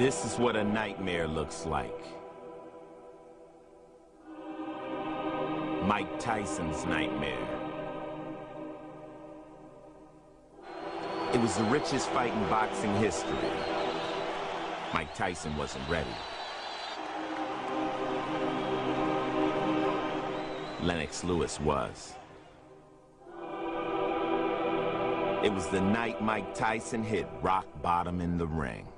This is what a nightmare looks like. Mike Tyson's nightmare. It was the richest fight in boxing history. Mike Tyson wasn't ready. Lennox Lewis was. It was the night Mike Tyson hit rock bottom in the ring.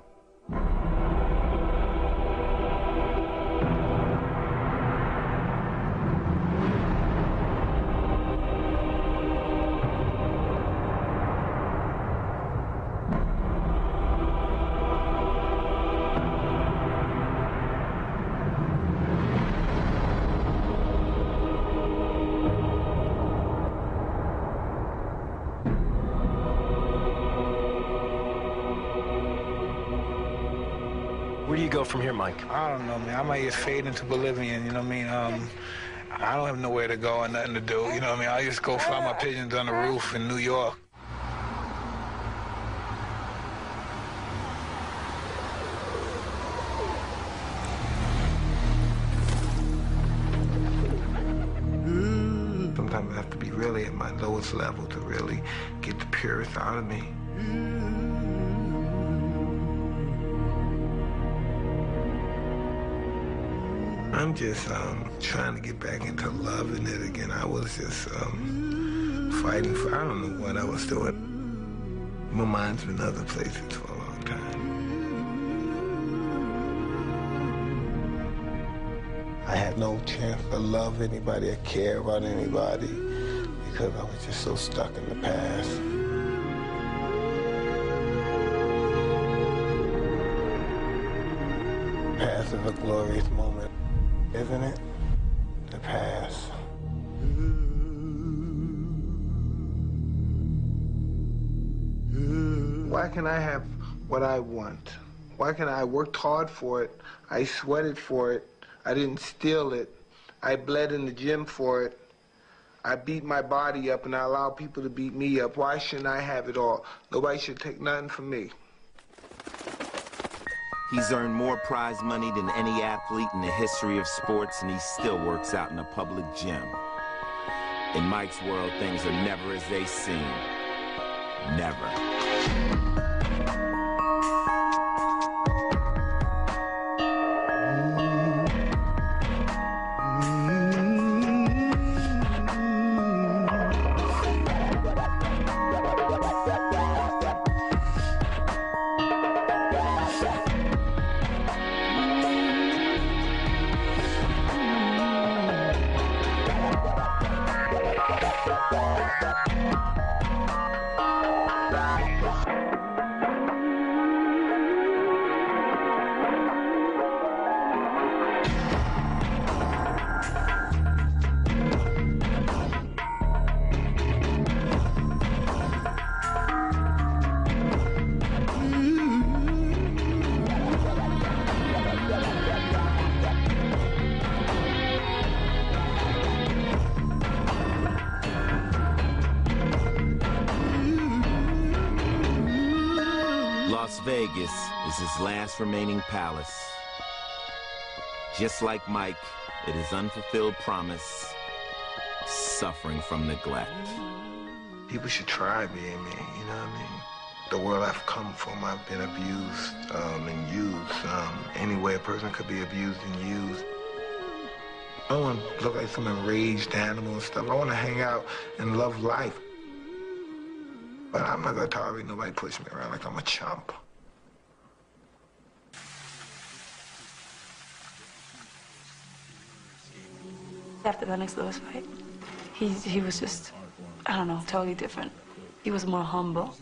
Where do you go from here, Mike? I don't know, man. I might just fade into Bolivian, you know what I mean? I don't have nowhere to go and nothing to do, you know what I mean? I just go fly my pigeons on the roof in New York. Sometimes I have to be really at my lowest level to really get the purest out of me. I'm just trying to get back into loving it again. I was just fighting for, I don't know what I was doing. My mind's been other places for a long time. I had no chance to love anybody or care about anybody because I was just so stuck in the past. Past is a glorious moment, isn't it? The past. Why can't I have what I want? Why can't I worked hard for it? I sweated for it. I didn't steal it. I bled in the gym for it. I beat my body up and I allow people to beat me up. Why shouldn't I have it all? Nobody should take nothing from me. He's earned more prize money than any athlete in the history of sports, and he still works out in a public gym. In Mike's world, things are never as they seem. Never. Las Vegas is his last remaining palace. Just like Mike, it is unfulfilled promise, suffering from neglect. People should try being me, you know what I mean? The world I've come from, I've been abused and used. Any way a person could be abused and used. I don't want to look like some enraged animal and stuff. I want to hang out and love life. But I'm not going to tolerate nobody push me around like I'm a chump. After the Lennox Lewis fight, he was just, I don't know, totally different. He was more humble.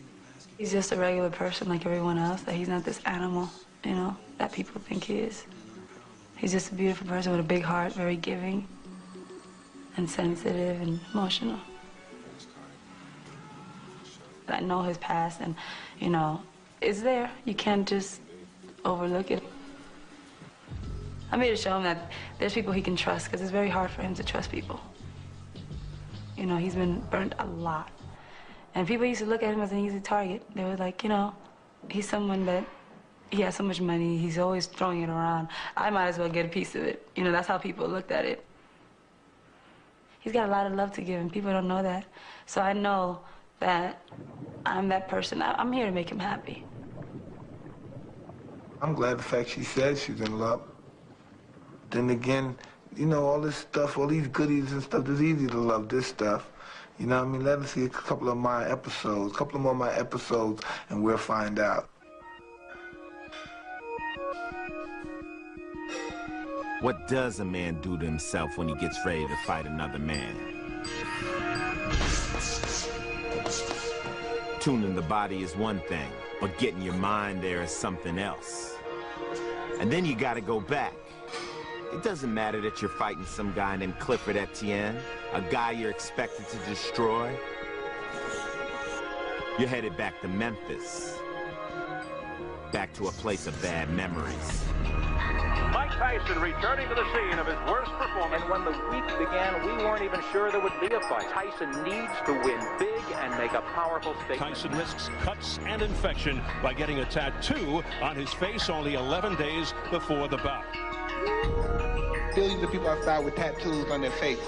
He's just a regular person like everyone else, that he's not this animal, you know, that people think he is. He's just a beautiful person with a big heart, very giving and sensitive and emotional. I know his past and, you know, it's there. You can't just overlook it. I'm here to show him that there's people he can trust, because it's very hard for him to trust people. You know, he's been burnt a lot. And people used to look at him as an easy target. They were like, you know, he's someone that, he has so much money, he's always throwing it around. I might as well get a piece of it. You know, that's how people looked at it. He's got a lot of love to give, and people don't know that. So I know that I'm that person. I'm here to make him happy. I'm glad the fact she said she's in love. Then again, you know, all this stuff, all these goodies and stuff, it's easy to love this stuff. You know what I mean? Let us see a couple of my episodes, a couple more of my episodes, and we'll find out. What does a man do to himself when he gets ready to fight another man? Tuning the body is one thing, but getting your mind there is something else. And then you gotta go back. It doesn't matter that you're fighting some guy named Clifford Etienne, a guy you're expected to destroy. You're headed back to Memphis. Back to a place of bad memories. Mike Tyson returning to the scene of his worst performance. And when the week began, we weren't even sure there would be a fight. Tyson needs to win big and make a powerful statement. Tyson risks cuts and infection by getting a tattoo on his face only 11 days before the bout. Billions of people outside with tattoos on their face.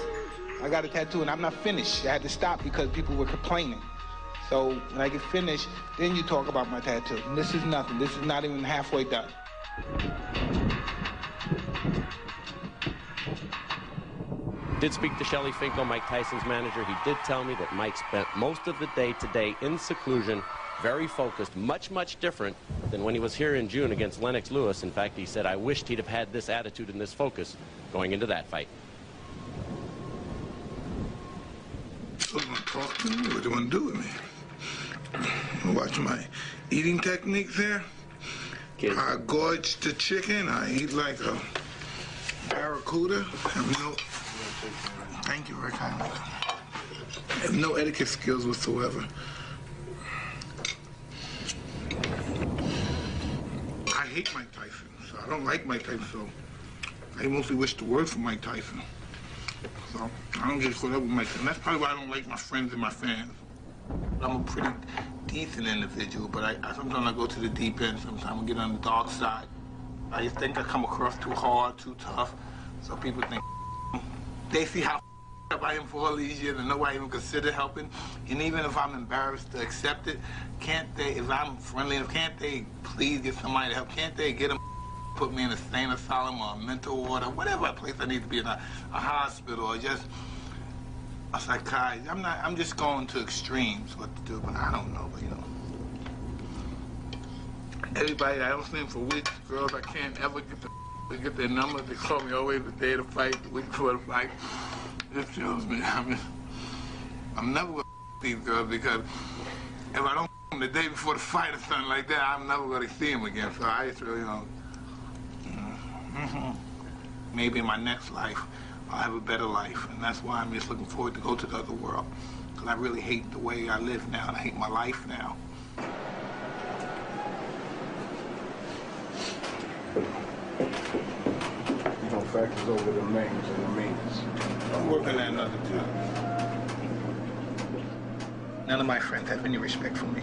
I got a tattoo and I'm not finished. I had to stop because people were complaining. So when I get finished, then you talk about my tattoo. And this is nothing. This is not even halfway done. Did speak to Shelly Finkel, Mike Tyson's manager. He did tell me that Mike spent most of the day today in seclusion, very focused, much, much different than when he was here in June against Lennox Lewis. In fact, he said, I wished he'd have had this attitude and this focus going into that fight. So you want to talk to me? What do you want to do with me? You watch my eating techniques there? I gorge the chicken. I eat like a barracuda. Thank you very kindly. I have no etiquette skills whatsoever. I hate Mike Tyson, so I don't like Mike Tyson, so I mostly wish the worst for Mike Tyson. So I don't just put up with Mike Tyson. That's probably why I don't like my friends and my fans. I'm a pretty decent individual, but sometimes I go to the deep end. Sometimes I get on the dark side. I just think I come across too hard, too tough, so people think they see how up I am for all these years and nobody even consider helping. And even if I'm embarrassed to accept it, can't they, if I'm friendly, can't they please get somebody to help? Can't they get them, put me in a sane asylum or a mental ward or whatever place I need to be in, a hospital or just a psychiatrist? I'm just going to extremes what to do, but I don't know, but you know. Everybody, I don't see them for weeks, girls, I can't ever get their numbers. They call me always the day of the fight, the week before the fight. It kills me. I'm never gonna these girls because if I don't them the day before the fight or something like that, I'm never gonna see them again. So I just really don't. Maybe in my next life, I'll have a better life, and that's why I'm just looking forward to go to the other world. Because I really hate the way I live now, and I hate my life now. You know, factors over the names and the means. I'm working at another job. None of my friends have any respect for me.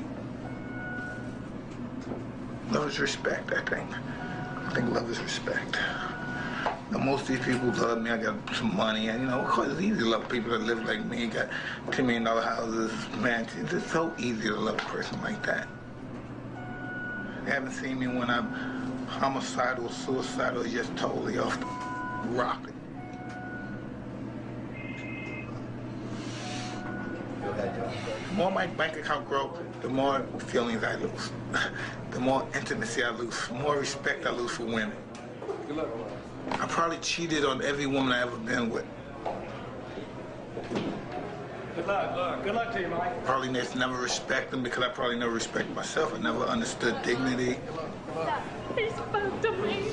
Love is respect, I think. I think love is respect. Now, most of these people love me. I got some money, and you know, of course, it's easy to love people that live like me. Got $10 million houses, mansions. It's so easy to love a person like that. They haven't seen me when I'm homicidal, suicidal, just totally off the rock. The more my bank account grows, the more feelings I lose. The more intimacy I lose, the more respect I lose for women. I probably cheated on every woman I ever been with. Good luck. Good luck to you, Mike. Probably never respect them because I probably never respect myself. I never understood dignity. He spoke to me.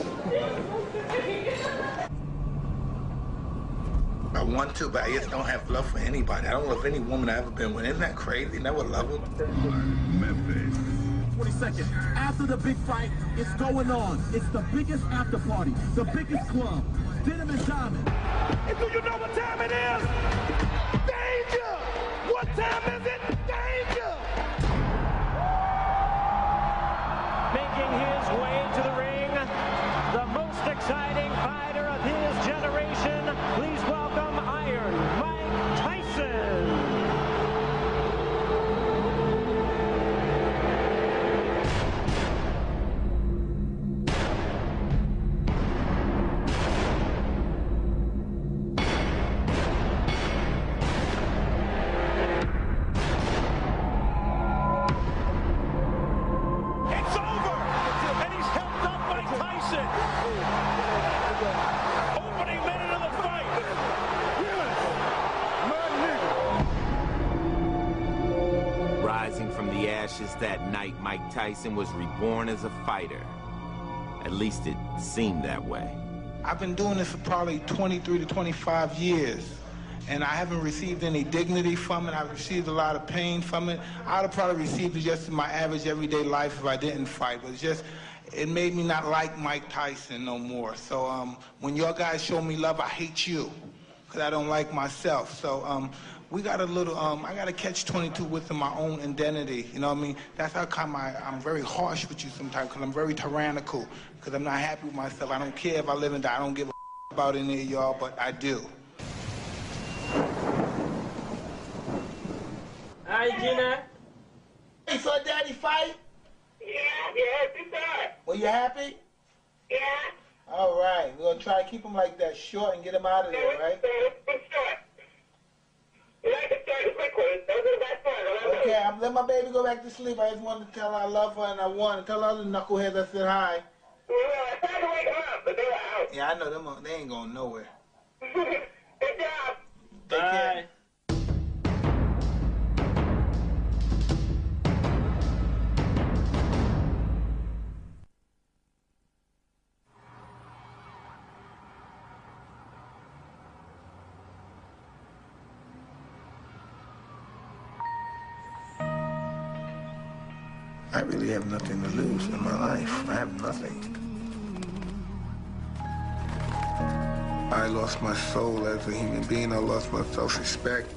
I want to, but I just don't have love for anybody. I don't love any woman I've ever been with. Isn't that crazy? Never love them. 20 seconds. After the big fight, it's going on. It's the biggest after party, the biggest club. Denim and Diamond. And do you know what time it is? Danger! What time is it? Danger! Making his way most exciting fighter of his generation. Please welcome Iron Mike Tyson. That night, Mike Tyson was reborn as a fighter. At least it seemed that way. I've been doing this for probably 23 to 25 years, and I haven't received any dignity from it. I've received a lot of pain from it. I'd have probably received it just in my average everyday life if I didn't fight, but it made me not like Mike Tyson no more. So when your guys show me love, I hate you, because I don't like myself. So we got a little, I got to catch 22 within my own identity, you know what I mean? That's how come I'm very harsh with you sometimes, because I'm very tyrannical, because I'm not happy with myself. I don't care if I live and die. I don't give a about any of y'all, but I do. Hi, Gina. Hey, saw Daddy fight? Yeah, good that. Were you happy? Yeah. All right, we're going to try to keep him like that, short, and get him out of there, right? Okay, I'm letting my baby go back to sleep. I just wanted to tell her I love her and I want to tell all the knuckleheads I said hi. Well, I tried to wake them up, but they were out. Yeah, I know them. They ain't going nowhere. Good job. Take care. I really have nothing to lose in my life. I have nothing. I lost my soul as a human being. I lost my self-respect.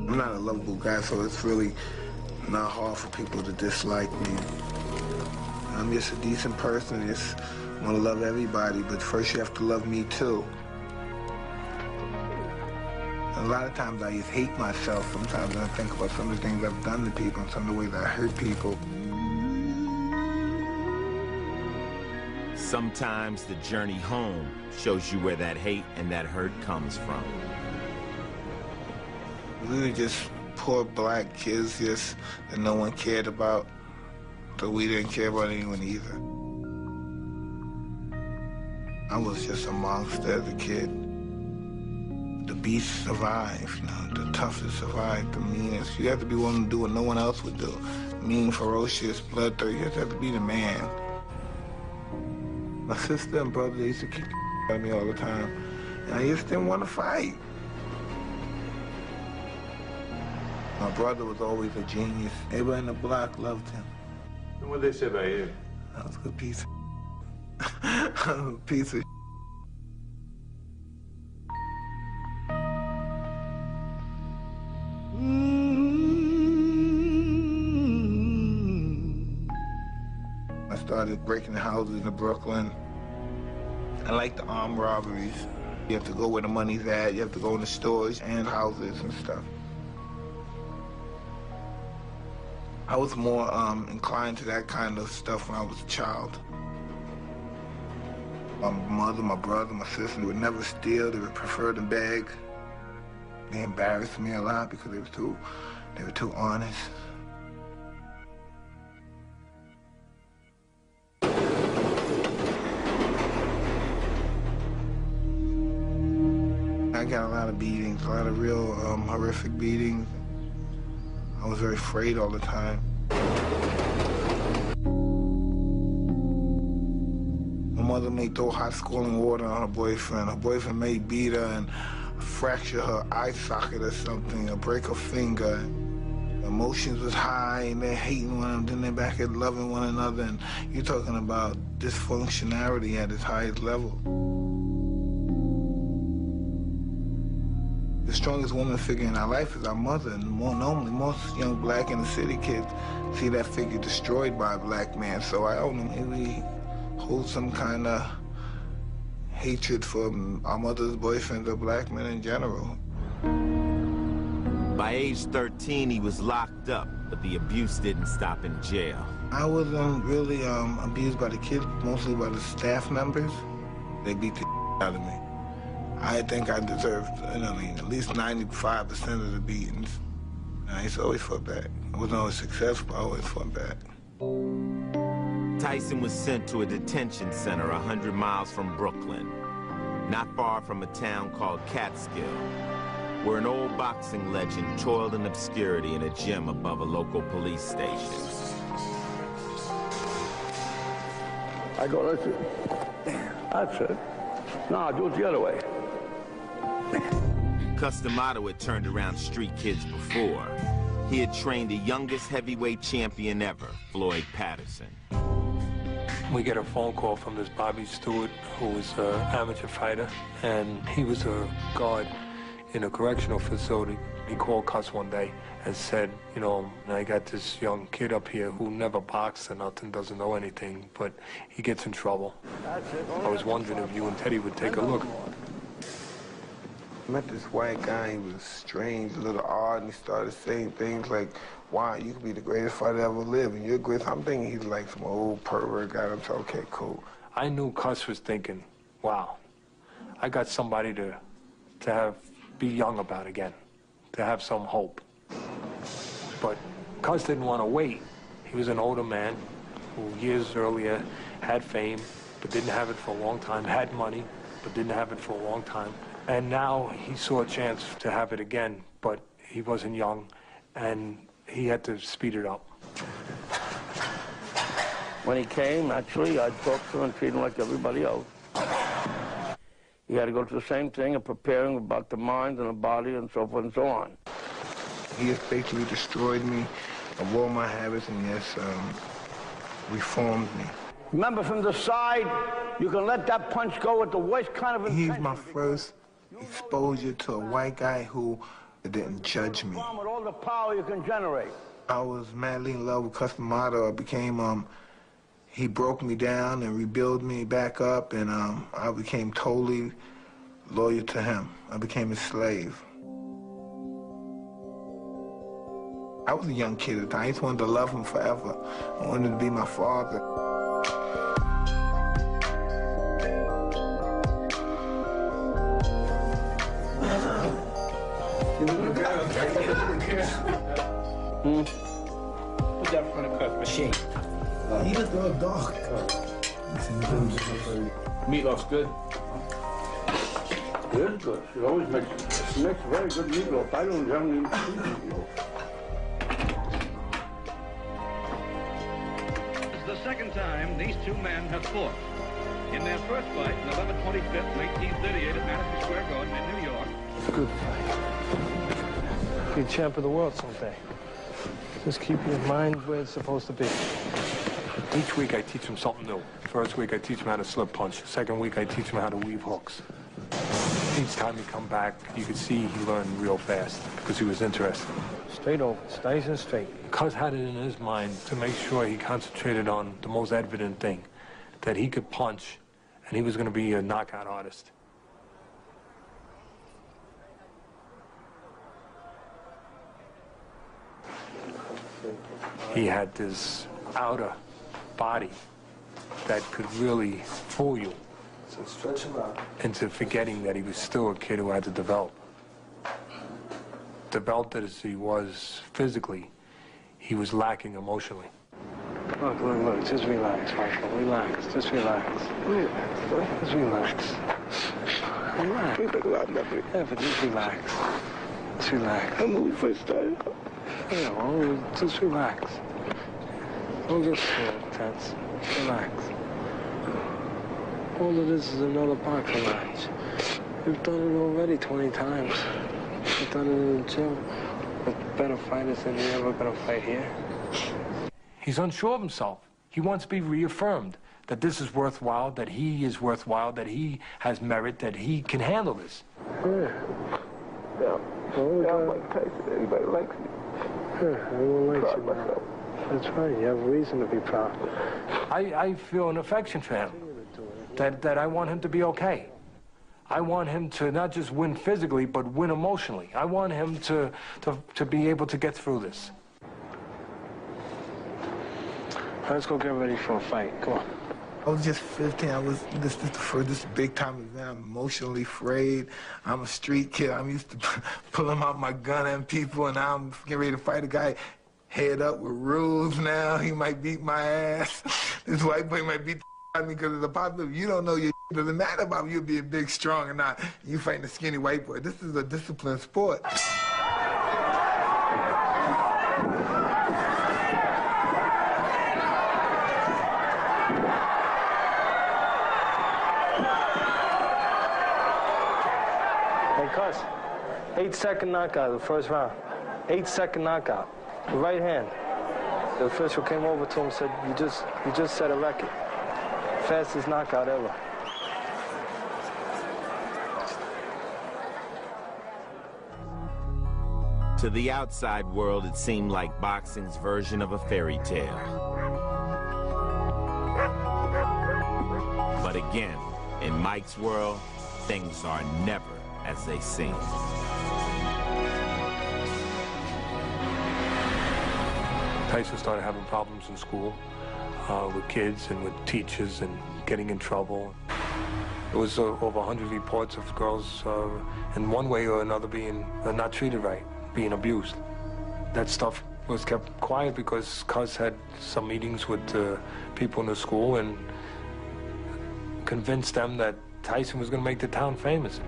I'm not a lovable guy, so it's really not hard for people to dislike me. I'm just a decent person. I just want to love everybody, but first you have to love me too. A lot of times I just hate myself. Sometimes I think about some of the things I've done to people and some of the ways I hurt people. Sometimes the journey home shows you where that hate and that hurt comes from. We were just poor black kids that no one cared about, so we didn't care about anyone either. I was just a monster as a kid. The beast survived, you know, the toughest survived, the meanest. You have to be willing to do what no one else would do. Mean, ferocious, bloodthirsty, you just have to be the man. My sister and brother, they used to kick at me all the time, and I just didn't want to fight. My brother was always a genius. Everybody in the block loved him. And what did they say about you? I was a good piece of piece of I started breaking houses in Brooklyn. I like the armed robberies. You have to go where the money's at. You have to go in the stores and houses and stuff. I was more inclined to that kind of stuff when I was a child. My mother, my brother, my sister would never steal. They would prefer to beg. They embarrassed me a lot because they were too honest. I got a lot of beatings, a lot of real horrific beatings. I was very afraid all the time. My mother may throw hot scalding water on her boyfriend. Her boyfriend may beat her and fracture her eye socket or something, or break her finger. Emotions was high, and they're hating one another, then they're back at loving one another, and you're talking about dysfunctionality at its highest level. The strongest woman figure in our life is our mother, and normally most young black inner city kids see that figure destroyed by a black man. So I don't know, maybe hold some kind of hatred for our mother's boyfriend or black men in general. By age 13, he was locked up, but the abuse didn't stop in jail. I wasn't really abused by the kids, mostly by the staff members. They beat the out of me. I think I deserved, at least 95% of the beatings. I used to always fought back. I wasn't always successful, I always fought back. Tyson was sent to a detention center 100 miles from Brooklyn, not far from a town called Catskill, where an old boxing legend toiled in obscurity in a gym above a local police station. I go, that's it. That's it. No, do it the other way. Customato had turned around street kids before. He had trained the youngest heavyweight champion ever, Floyd Patterson. We get a phone call from this Bobby Stewart, who was an amateur fighter, and he was a guard in a correctional facility. He called Cuss one day and said, I got this young kid up here who never boxed or nothing, doesn't know anything, but he gets in trouble. I was wondering if you and Teddy would take a look. I met this white guy, he was strange, a little odd, and he started saying things like, wow, you could be the greatest fighter ever lived, and you're great. I'm thinking he's like some old pervert guy. I'm saying, okay, cool. I knew Cuss was thinking, wow, I got somebody to be young about again, to have some hope. But Cuss didn't want to wait. He was an older man who years earlier had fame, but didn't have it for a long time, had money, but didn't have it for a long time. And now he saw a chance to have it again, but he wasn't young, and he had to speed it up. When he came, actually, I talked to him and treated him like everybody else. He had to go through the same thing of preparing about the mind and the body and so forth and so on. He has basically destroyed me of all my habits and, yes, reformed me. Remember, from the side, you can let that punch go with the worst kind of intention. He's my first exposure to a white guy who didn't judge me. With all the power you can generate. I was madly in love with Customato. I became, he broke me down and rebuilt me back up, and I became totally loyal to him. I became his slave. I was a young kid at the time. I just wanted to love him forever. I wanted to be my father. Put that front of cup machine. He just got dark. Meatloaf's good. Good, good. She always makes very good meatloaf. I don't generally eat meatloaf. It's the second time these two men have fought. In their first fight, November 25th, 1938, at Madison Square Garden in New York. It's a good fight. Be champ of the world someday. Just keep your mind where it's supposed to be. Each week I teach him something new. First week I teach him how to slip punch. Second week I teach him how to weave hooks. Each time he come back, you could see he learned real fast because he was interested. Straight over, nice and straight. Cuz had it in his mind to make sure he concentrated on the most evident thing, that he could punch, and he was going to be a knockout artist. He had this outer body that could really fool you into forgetting that he was still a kid who had to develop. Developed as he was physically, he was lacking emotionally. Look, look, look, just relax, Michael, relax, just relax. Just relax. Relax. Yeah, but just relax. Just relax. When we first started. Yeah, well, just relax. Don't get so tense. Relax. All of this is another boxing match. You've done it already 20 times. You've done it in the gym with better fighters than you're ever gonna fight here. He's unsure of himself. He wants to be reaffirmed that this is worthwhile, that he is worthwhile, that he has merit, that he can handle this. Yeah. Yeah. I'm Mike Tyson. Everybody likes me. Everyone likes you, man. That's right. You have a reason to be proud. I feel an affection for him, that I want him to be okay. I want him to not just win physically, but win emotionally. I want him to be able to get through this. Let's go get ready for a fight. Come on. I was just 15. This is the first big time event. I'm emotionally frayed. I'm a street kid. I'm used to pulling out my gun at people, and now I'm getting ready to fight a guy head up with rules now. He might beat my ass. This white boy might beat the out of me because of the popular. You don't know your doesn't matter about you being big, strong, or not. You fighting a skinny white boy. This is a disciplined sport. Hey, Cuz, 8-second knockout, the first round. 8-second knockout. The right hand. The official came over to him and said, you just set a record. Fastest knockout ever. To the outside world, it seemed like boxing's version of a fairy tale. But again, in Mike's world, things are never as they seem. Tyson started having problems in school with kids and with teachers and getting in trouble. There was over 100 reports of girls in one way or another being not treated right, being abused. That stuff was kept quiet because Cuz had some meetings with people in the school and convinced them that Tyson was going to make the town famous.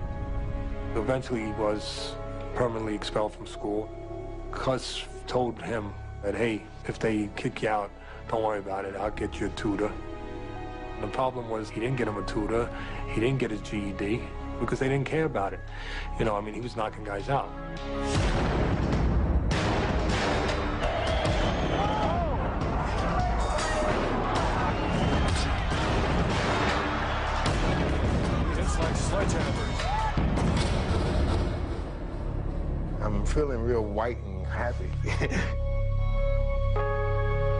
Eventually he was permanently expelled from school. Cuz told him that, hey, if they kick you out, don't worry about it, I'll get you a tutor. And the problem was he didn't get him a tutor, he didn't get his GED, because they didn't care about it. You know, I mean, he was knocking guys out. It's like sledgehammers. I'm feeling real white and happy.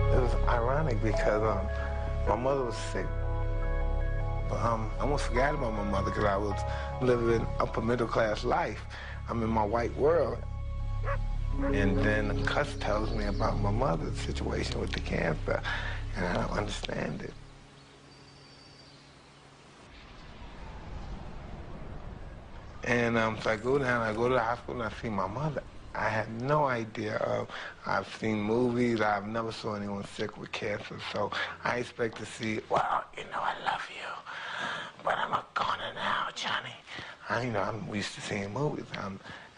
It was ironic because my mother was sick. I almost forgot about my mother because I was living upper middle class life. I'm in my white world. And then Cuz tells me about my mother's situation with the cancer, and I don't understand it. And so I go down, I go to the hospital, and I see my mother. I had no idea. I've seen movies. I've never saw anyone sick with cancer, so I expect to see, well, you know, I love you, but I'm a goner now, Johnny. I'm used to seeing movies.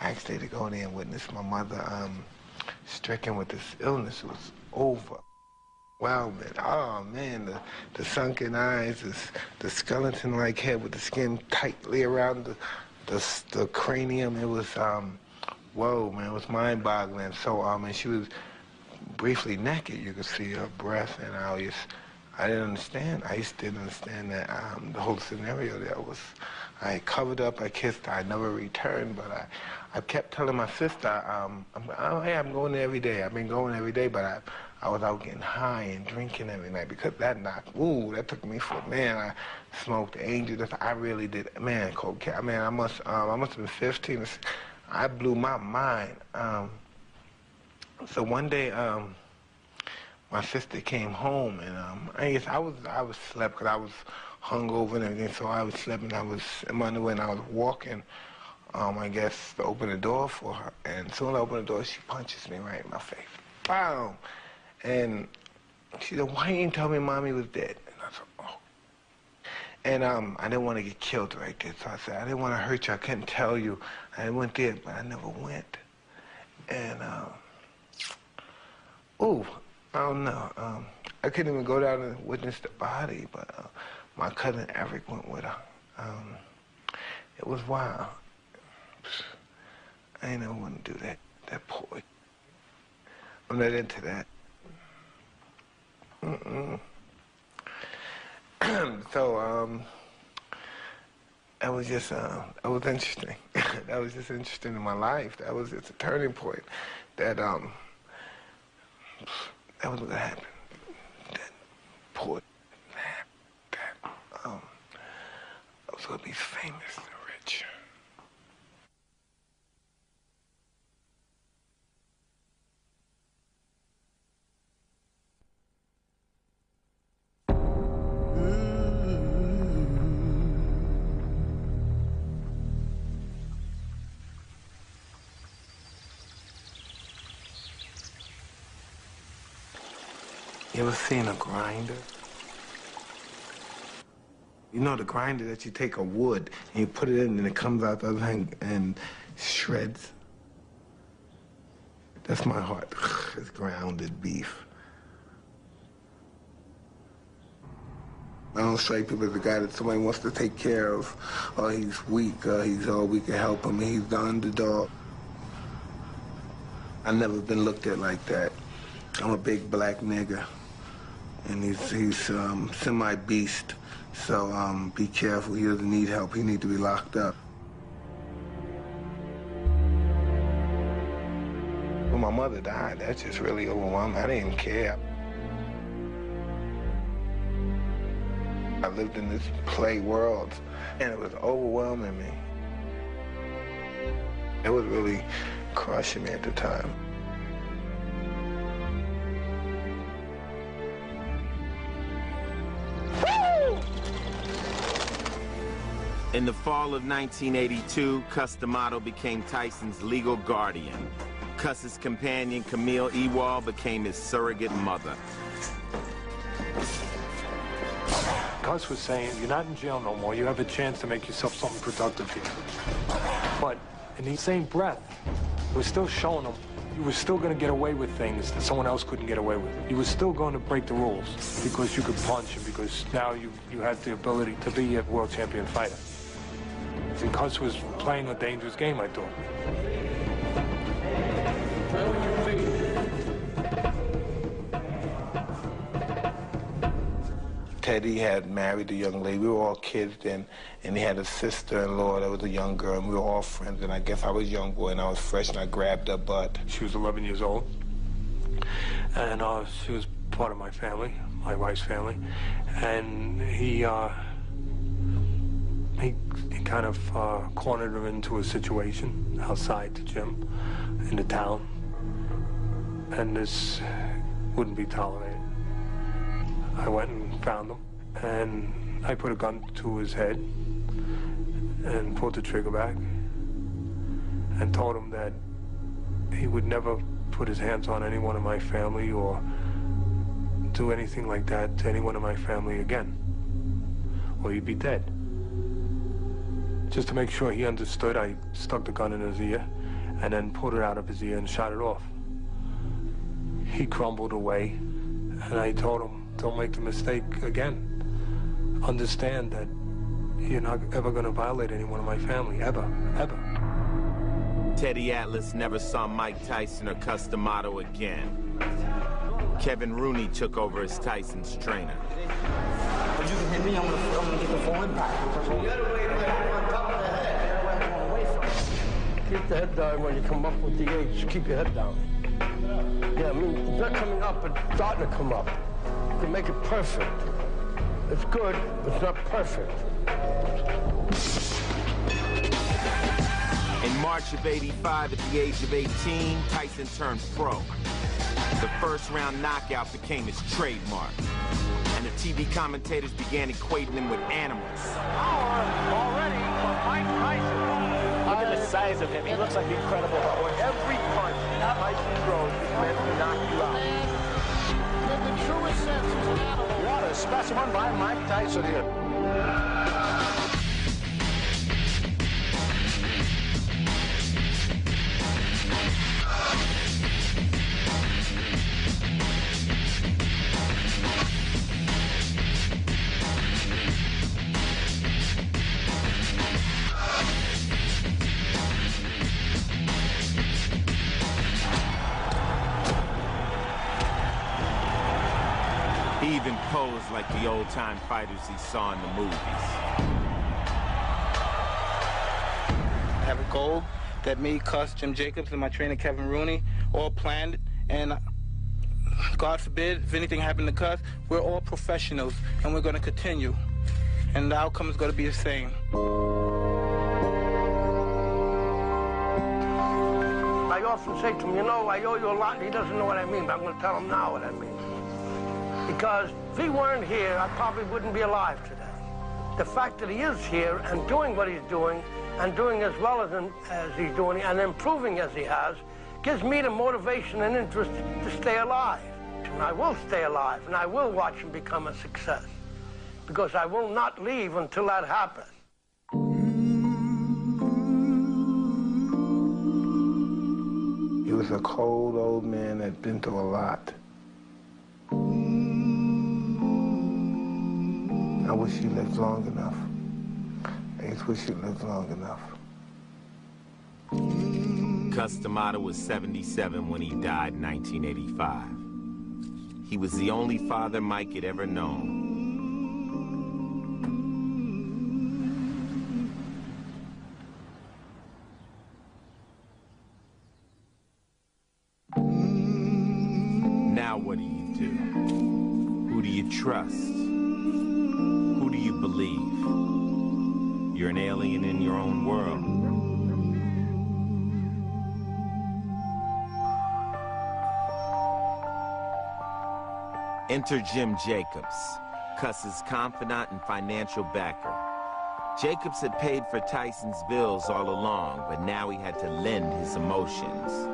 Actually, to go there and witness my mother stricken with this illness was over. Wow, man. Oh, man, the sunken eyes, the skeleton-like head with the skin tightly around the cranium. It was, whoa, man, it was mind-boggling. So, and she was briefly naked. You could see her breath, and I didn't understand. I just didn't understand that the whole scenario there was, I covered up, I kissed her, I never returned, but I kept telling my sister, hey, I'm going there every day. I've been going every day, but I was out getting high and drinking every night because that knocked, ooh, that took me for, man, I smoked Angel. I really did, man, cocaine. Man, I must have been 15. I blew my mind. So one day, my sister came home, and I guess I was slept because I was hungover and everything. So I was sleeping. I was in my underwear, and I was walking. I guess to open the door for her, and soon as I open the door, she punches me right in my face. Boom! And she said, "Why didn't you tell me Mommy was dead?" And I said, "Oh." And I didn't want to get killed right there, so I said, "I didn't want to hurt you. I couldn't tell you. I went there, but I never went." And ooh, I don't know. I couldn't even go down and witness the body, but my cousin Eric went with her. It was wild. I ain't never want to do that. That poor. I'm not into that. So That was just, that was interesting. That was just interesting in my life. That was just a turning point. That was what happened. That poor that I was gonna be famous and rich. You ever seen a grinder? You know the grinder that you take a wood and you put it in and it comes out the other hand and shreds? That's my heart. It's grounded beef. I don't strike people as a guy that somebody wants to take care of, or he's weak, or we can help him, and he's the underdog. I've never been looked at like that. I'm a big black nigga. And he's semi-beast, so be careful. He doesn't need help. He needs to be locked up. When my mother died, that just really overwhelmed me. I didn't even care. I lived in this play world, and it was overwhelming me. It was really crushing me at the time. In the fall of 1982, Cus D'Amato became Tyson's legal guardian. Cus's companion, ʻpæki.aʊ, became his surrogate mother. Cus was saying, you're not in jail no more. You have a chance to make yourself something productive here. But in the same breath, it was still showing him you were still going to get away with things that someone else couldn't get away with. You were still going to break the rules because you could punch and because now you had the ability to be a world champion fighter. And Cus was playing a dangerous game, I thought. Teddy had married a young lady. We were all kids then, and he had a sister-in-law that was a young girl, and we were all friends, and I guess I was a young boy, and I was fresh, and I grabbed her butt. She was 11 years old, and she was part of my family, my wife's family, and he kind of cornered her into a situation outside the gym in the town, and this wouldn't be tolerated. I went and found him, and I put a gun to his head and pulled the trigger back and told him that he would never put his hands on anyone in my family or do anything like that to anyone in my family again, or he'd be dead. Just to make sure he understood, I stuck the gun in his ear and then pulled it out of his ear and shot it off. He crumbled away, and I told him, don't make the mistake again. Understand that you're not ever going to violate anyone in my family, ever, ever. Teddy Atlas never saw Mike Tyson or Cus D'Amato again. Kevin Rooney took over as Tyson's trainer. If you can hit me, I'm gonna get the full impact. You gotta wait on top of the head. Keep the head down when you come up with the age. Keep your head down. Yeah, I mean, it's not coming up, but starting to come up. You can make it perfect. It's good, but it's not perfect. In March of '85, at the age of 18, Tyson turned pro. The first round knockout became his trademark, and the TV commentators began equating him with animals. Power already for Mike Tyson. Look at the size of him. He looks like an incredible power. Every punch Tyson throws is meant to knock you out. In the truest sense, he's an animal. What a specimen by Mike Tyson here. He even posed like the old-time fighters he saw in the movies. goal that me, Cuss, Jim Jacobs, and my trainer Kevin Rooney all planned. And God forbid, if anything happened to Cuss, we're all professionals, and we're going to continue. And the outcome is going to be the same. I often say to him, you know, I owe you a lot, and he doesn't know what I mean, but I'm going to tell him now what I mean. Because if he weren't here, I probably wouldn't be alive today. The fact that he is here and doing what he's doing, and doing as well as he's doing, and improving as he has, gives me the motivation and interest to stay alive. And I will stay alive, and I will watch him become a success. Because I will not leave until that happens. He was a cold old man that'd been through a lot. I wish he lived long enough. I just wish he lived long enough. Cus D'Amato was 77 when he died in 1985. He was the only father Mike had ever known. Now what do you do? Who do you trust? Who do you believe? You're an alien in your own world. Enter Jim Jacobs, Cuss's confidant and financial backer. Jacobs had paid for Tyson's bills all along, but now he had to lend his emotions.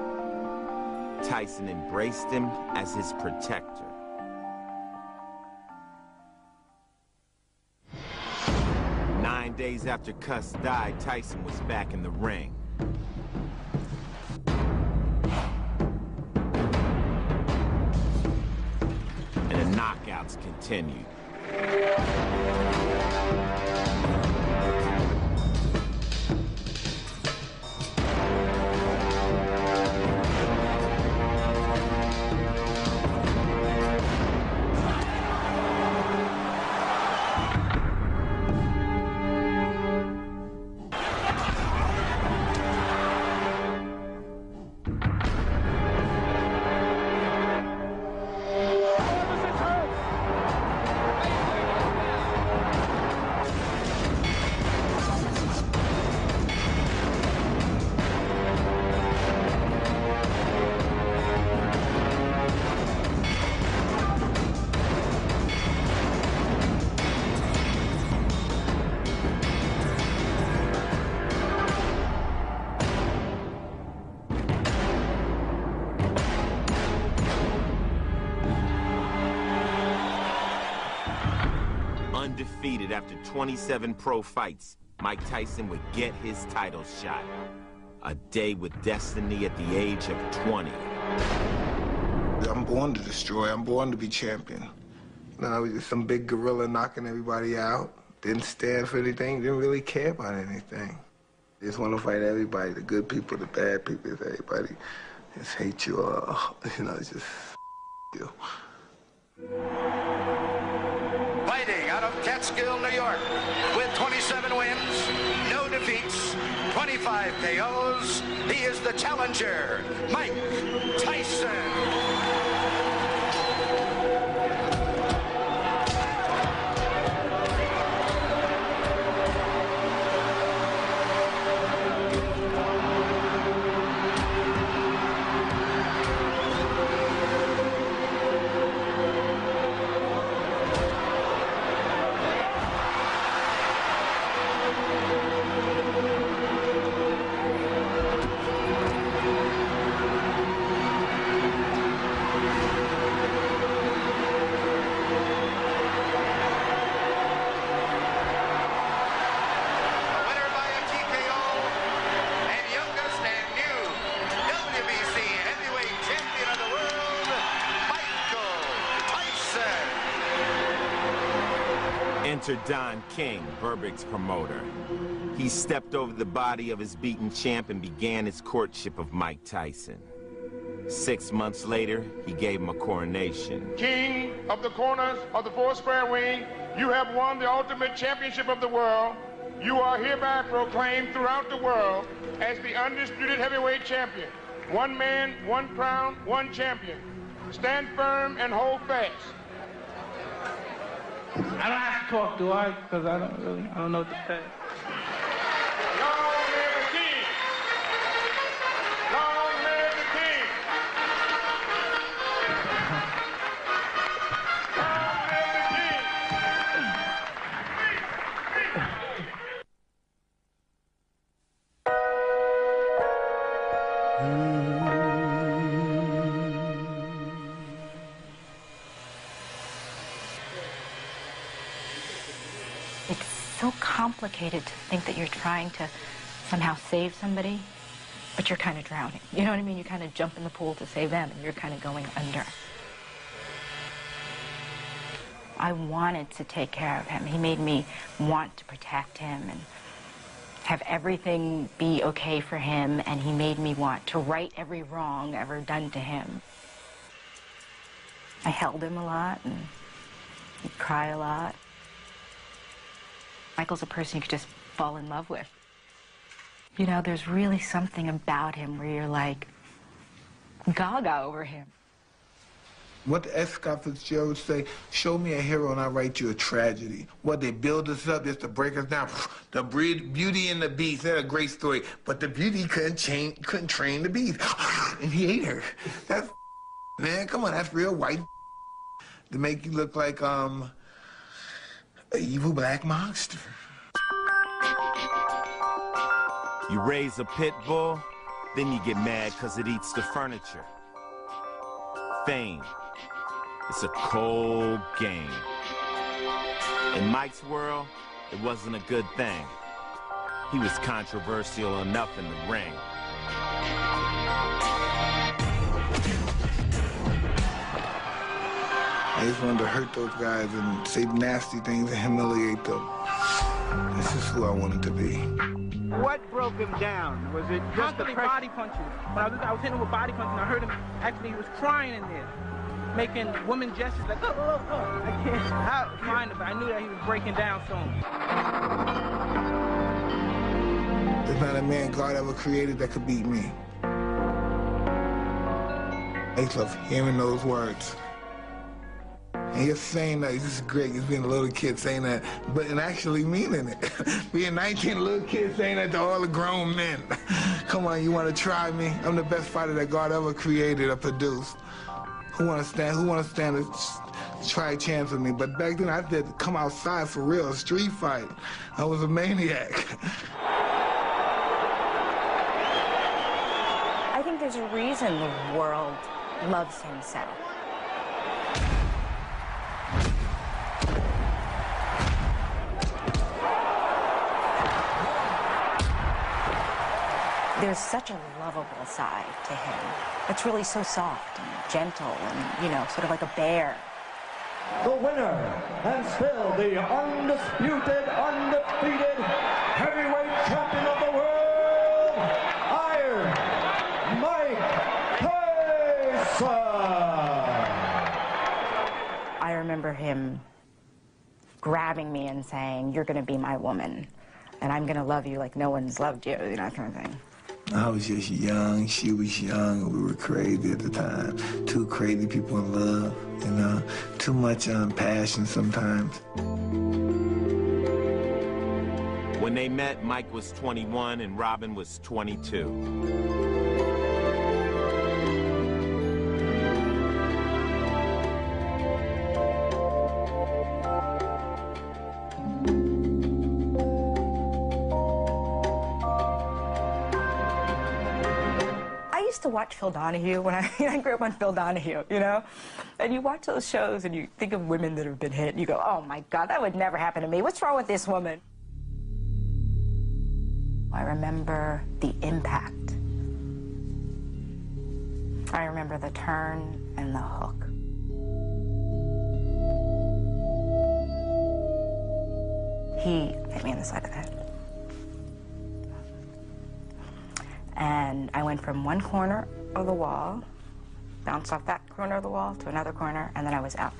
Tyson embraced him as his protector. Nine days after Cuss died, Tyson was back in the ring. And the knockouts continued. Undefeated after 27 pro fights, Mike Tyson would get his title shot. A day with destiny at the age of 20. I'm born to destroy. I'm born to be champion. No, I was just some big gorilla knocking everybody out. Didn't stand for anything. Didn't really care about anything. Just want to fight everybody, the good people, the bad people, everybody. Just hate you all. You know, just you. Fighting out of Catskill, New York, with 27 wins, no defeats, 25 KOs, he is the challenger, Mike Tyson. Enter Don King, Berbick's promoter. He stepped over the body of his beaten champ and began his courtship of Mike Tyson. 6 months later, he gave him a coronation. King of the corners of the 4 square ring, you have won the ultimate championship of the world. you are hereby proclaimed throughout the world as the undisputed heavyweight champion. One man, one crown, one champion. Stand firm and hold fast. I don't have to talk, do I? Because I don't know what to say. Long live the king! Long live the king! Long live the king! It's so complicated to think that you're trying to somehow save somebody, but you're kind of drowning. You know what I mean? You kind of jump in the pool to save them, and you're kind of going under. I wanted to take care of him. He made me want to protect him and have everything be okay for him, and he made me want to right every wrong ever done to him. I held him a lot, and he'd cry a lot. Michael's a person you could just fall in love with. You know, there's really something about him where you're like gaga over him. What the F. Scott Fitzgerald would say, show me a hero and I'll write you a tragedy. What, they build us up just to break us down. The Beauty and the Beast, that's a great story. But the beauty couldn't train the beast. And he ate her. That's man, come on, that's real white to make you look like, an evil black monster. You raise a pit bull, then you get mad because it eats the furniture. Fame. It's a cold game. In Mike's world, it wasn't a good thing. He was controversial enough in the ring. I just wanted to hurt those guys and say nasty things and humiliate them. This is who I wanted to be. What broke him down? Was it just the body punches? When I was hitting him with body punches, and I heard him, actually he was crying in there, making woman gestures like, oh. I can't find him, but I knew that he was breaking down soon. There's not a man God ever created that could beat me. I just love hearing those words. And you're saying that, this is great, just being a little kid saying that, but and actually meaning it. Being 19, little kid saying that to all the grown men. Come on, you want to try me? I'm the best fighter that God ever created or produced. Who want to stand to try a chance with me? But back then, I had to come outside for real, a street fight. I was a maniac. I think there's a reason the world loves him so. There's such a lovable side to him. It's really so soft and gentle and, you know, sort of like a bear. The winner, and still the undisputed, undefeated heavyweight champion of the world, Iron Mike Tyson. I remember him grabbing me and saying, "You're going to be my woman, and I'm going to love you like no one's loved you," you know, that kind of thing. I was just young, she was young, we were crazy at the time. Two crazy people in love, you know, too much passion sometimes. When they met, Mike was 21 and Robin was 22. To watch Phil Donahue when I grew up on Phil Donahue, you know? And you watch those shows and you think of women that have been hit and you go, oh my God, that would never happen to me. What's wrong with this woman? I remember the impact. I remember the turn and the hook. He hit me on the side of the head. And I went from one corner of the wall, bounced off that corner of the wall to another corner, and then I was out.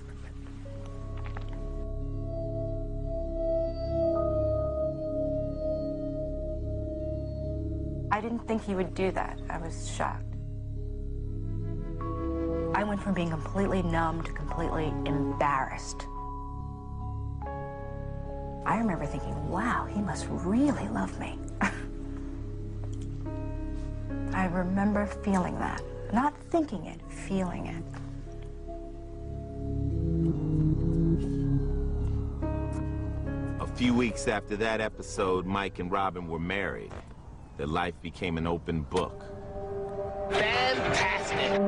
didn't think he would do that. I was shocked. I went from being completely numb to completely embarrassed. I remember thinking, wow, he must really love me. I remember feeling that. Not thinking it, feeling it. A few weeks after that episode, Mike and Robin were married. Their life became an open book. Fantastic!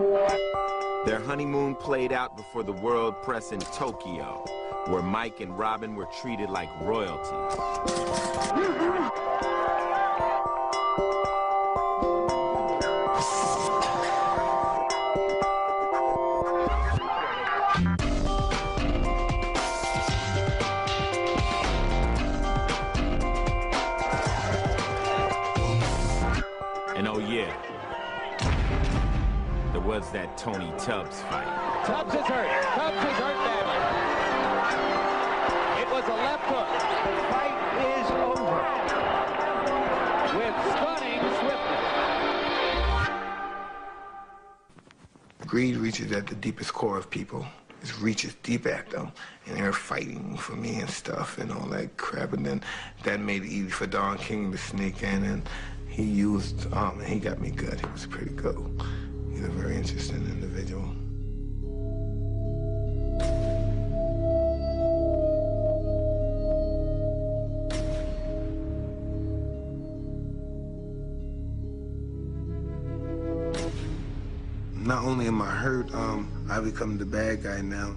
Their honeymoon played out before the world press in Tokyo, where Mike and Robin were treated like royalty. And oh yeah, there was that Tony Tubbs fight. Tubbs is hurt. Tubbs is hurt badly. It was a left hook. The fight is over. With stunning swiftness. Greed reaches at the deepest core of people. It reaches deep at them, and they're fighting for me and stuff and all that crap. And then that made it easy for Don King to sneak in, and he used, and he got me good. He was pretty good. He's a very interesting individual. Not only am I hurt, I become the bad guy now.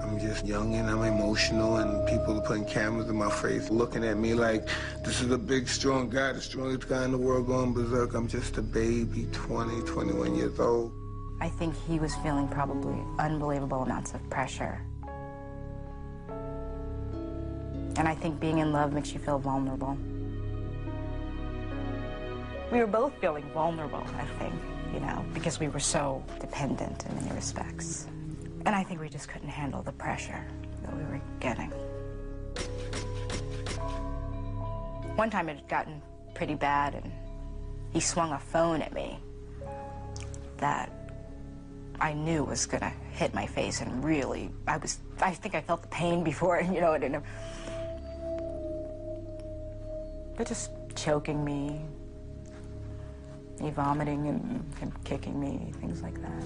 I'm just young and I'm emotional, and people are putting cameras in my face, looking at me like this is a big, strong guy, the strongest guy in the world going berserk. I'm just a baby, 20, 21 years old. I think he was feeling probably unbelievable amounts of pressure. And I think being in love makes you feel vulnerable. We were both feeling vulnerable, I think, you know, because we were so dependent in many respects. And I think we just couldn't handle the pressure that we were getting. One time it had gotten pretty bad, and he swung a phone at me that I knew was gonna hit my face, and really, I think I felt the pain before, you know, but just choking me, he vomiting and him kicking me, things like that.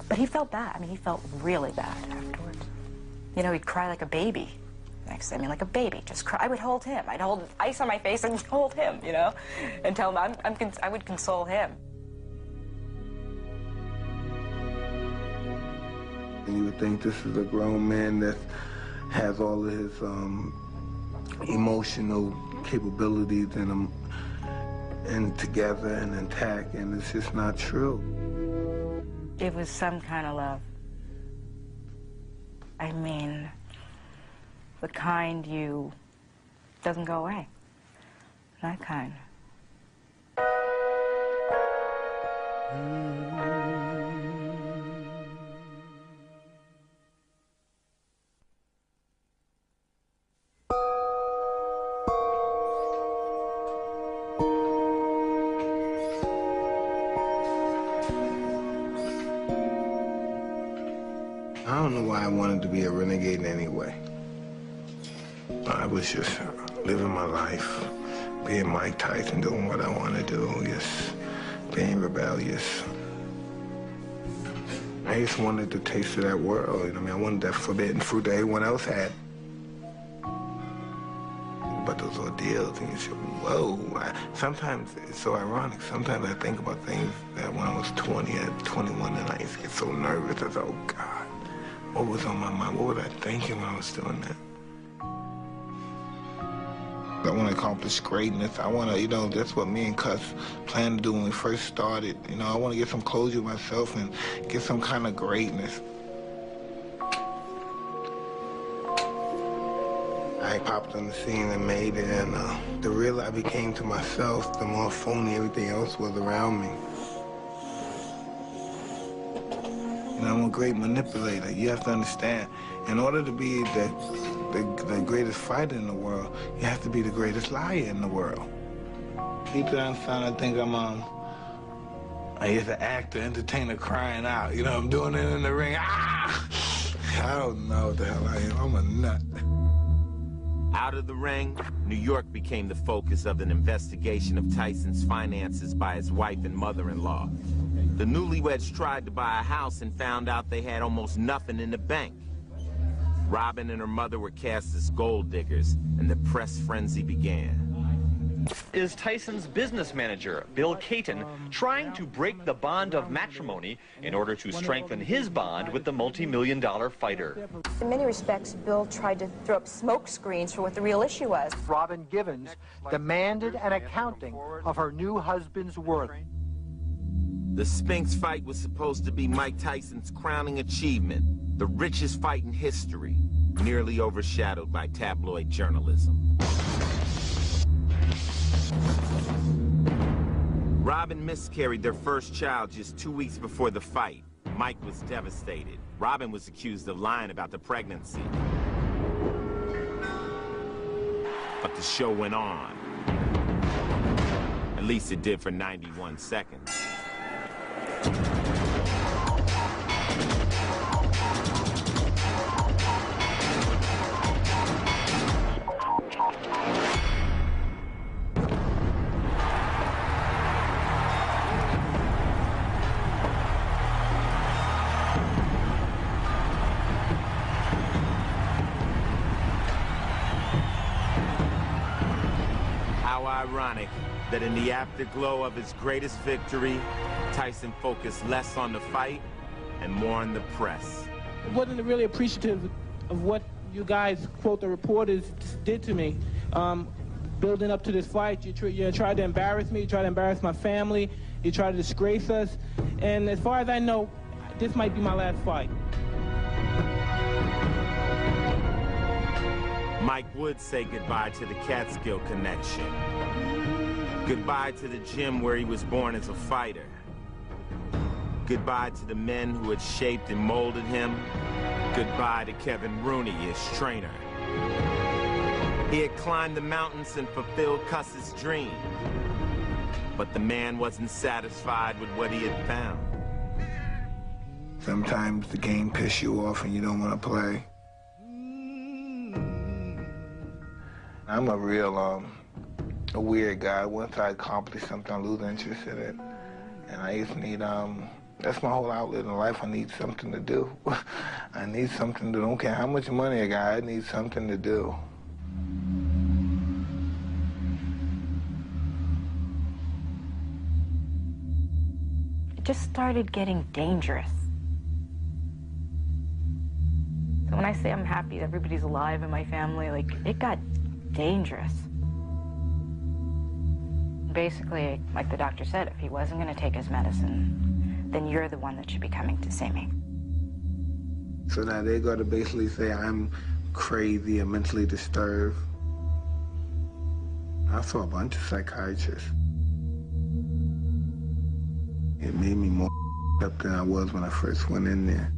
But he felt bad. I mean, he felt really bad afterwards. You know, he'd cry like a baby. Next, I mean, like a baby, just cry. I would hold him. I'd hold ice on my face and hold him, you know, and tell him I would console him. And you would think this is a grown man that has all of his emotional capabilities in him and together and intact, and it's just not true. It was some kind of love. I mean, the kind you doesn't go away. That kind. I don't know why I wanted to be a renegade anyway. I was just living my life, being Mike Tyson, doing what I want to do, just being rebellious. I just wanted the taste of that world. You know, I mean, I wanted that forbidden fruit that everyone else had. But those ordeals, and you say, whoa. Sometimes it's so ironic. Sometimes I think about things that when I was 20, at 21, and I used to get so nervous. I thought, oh, God. What was on my mind? What was I thinking when I was doing that? I want to accomplish greatness. I want to, you know, that's what me and Cuss planned to do when we first started. You know, I want to get some closure with myself and get some kind of greatness. I popped on the scene and made it, and the realer I became to myself, the more phony everything else was around me. You know, I'm a great manipulator. You have to understand, in order to be the greatest fighter in the world, you have to be the greatest liar in the world. Deep down inside, I think I'm just an actor, entertainer crying out. You know, I'm doing it in the ring. Ah! I don't know what the hell I am. I'm a nut. Out of the ring, New York became the focus of an investigation of Tyson's finances by his wife and mother-in-law. The newlyweds tried to buy a house and found out they had almost nothing in the bank. Robin and her mother were cast as gold diggers, and the press frenzy began. Is Tyson's business manager, Bill Caton, trying to break the bond of matrimony in order to strengthen his bond with the multi-million-dollar fighter? In many respects, Bill tried to throw up smoke screens for what the real issue was. Robin Givens demanded an accounting of her new husband's worth. The Spinks fight was supposed to be Mike Tyson's crowning achievement, the richest fight in history, nearly overshadowed by tabloid journalism. Robin miscarried their first child just 2 weeks before the fight. Mike was devastated. Robin was accused of lying about the pregnancy. But the show went on. At least it did for 91 seconds. Ironic that in the afterglow of his greatest victory, Tyson focused less on the fight and more on the press. I wasn't really appreciative of what you guys, quote, the reporters did to me. Building up to this fight, you tried to embarrass me, you tried to embarrass my family, you tried to disgrace us, and as far as I know, this might be my last fight. Mike would say goodbye to the Catskill connection. Goodbye to the gym where he was born as a fighter. Goodbye to the men who had shaped and molded him. Goodbye to Kevin Rooney, his trainer. He had climbed the mountains and fulfilled Cuss's dream. But the man wasn't satisfied with what he had found. Sometimes the game pisses you off and you don't want to play. I'm a real, a weird guy. Once I accomplish something, I lose interest in it. And I just need, that's my whole outlet in life. I need something to do. I need something to do. Don't care how much money I got, I need something to do. It just started getting dangerous. So when I say I'm happy that everybody's alive in my family, like, it got dangerous. Basically, like the doctor said, if he wasn't going to take his medicine, then you're the one that should be coming to see me. So now they're going to basically say I'm crazy and mentally disturbed. I saw a bunch of psychiatrists. It made me more up than I was when I first went in there.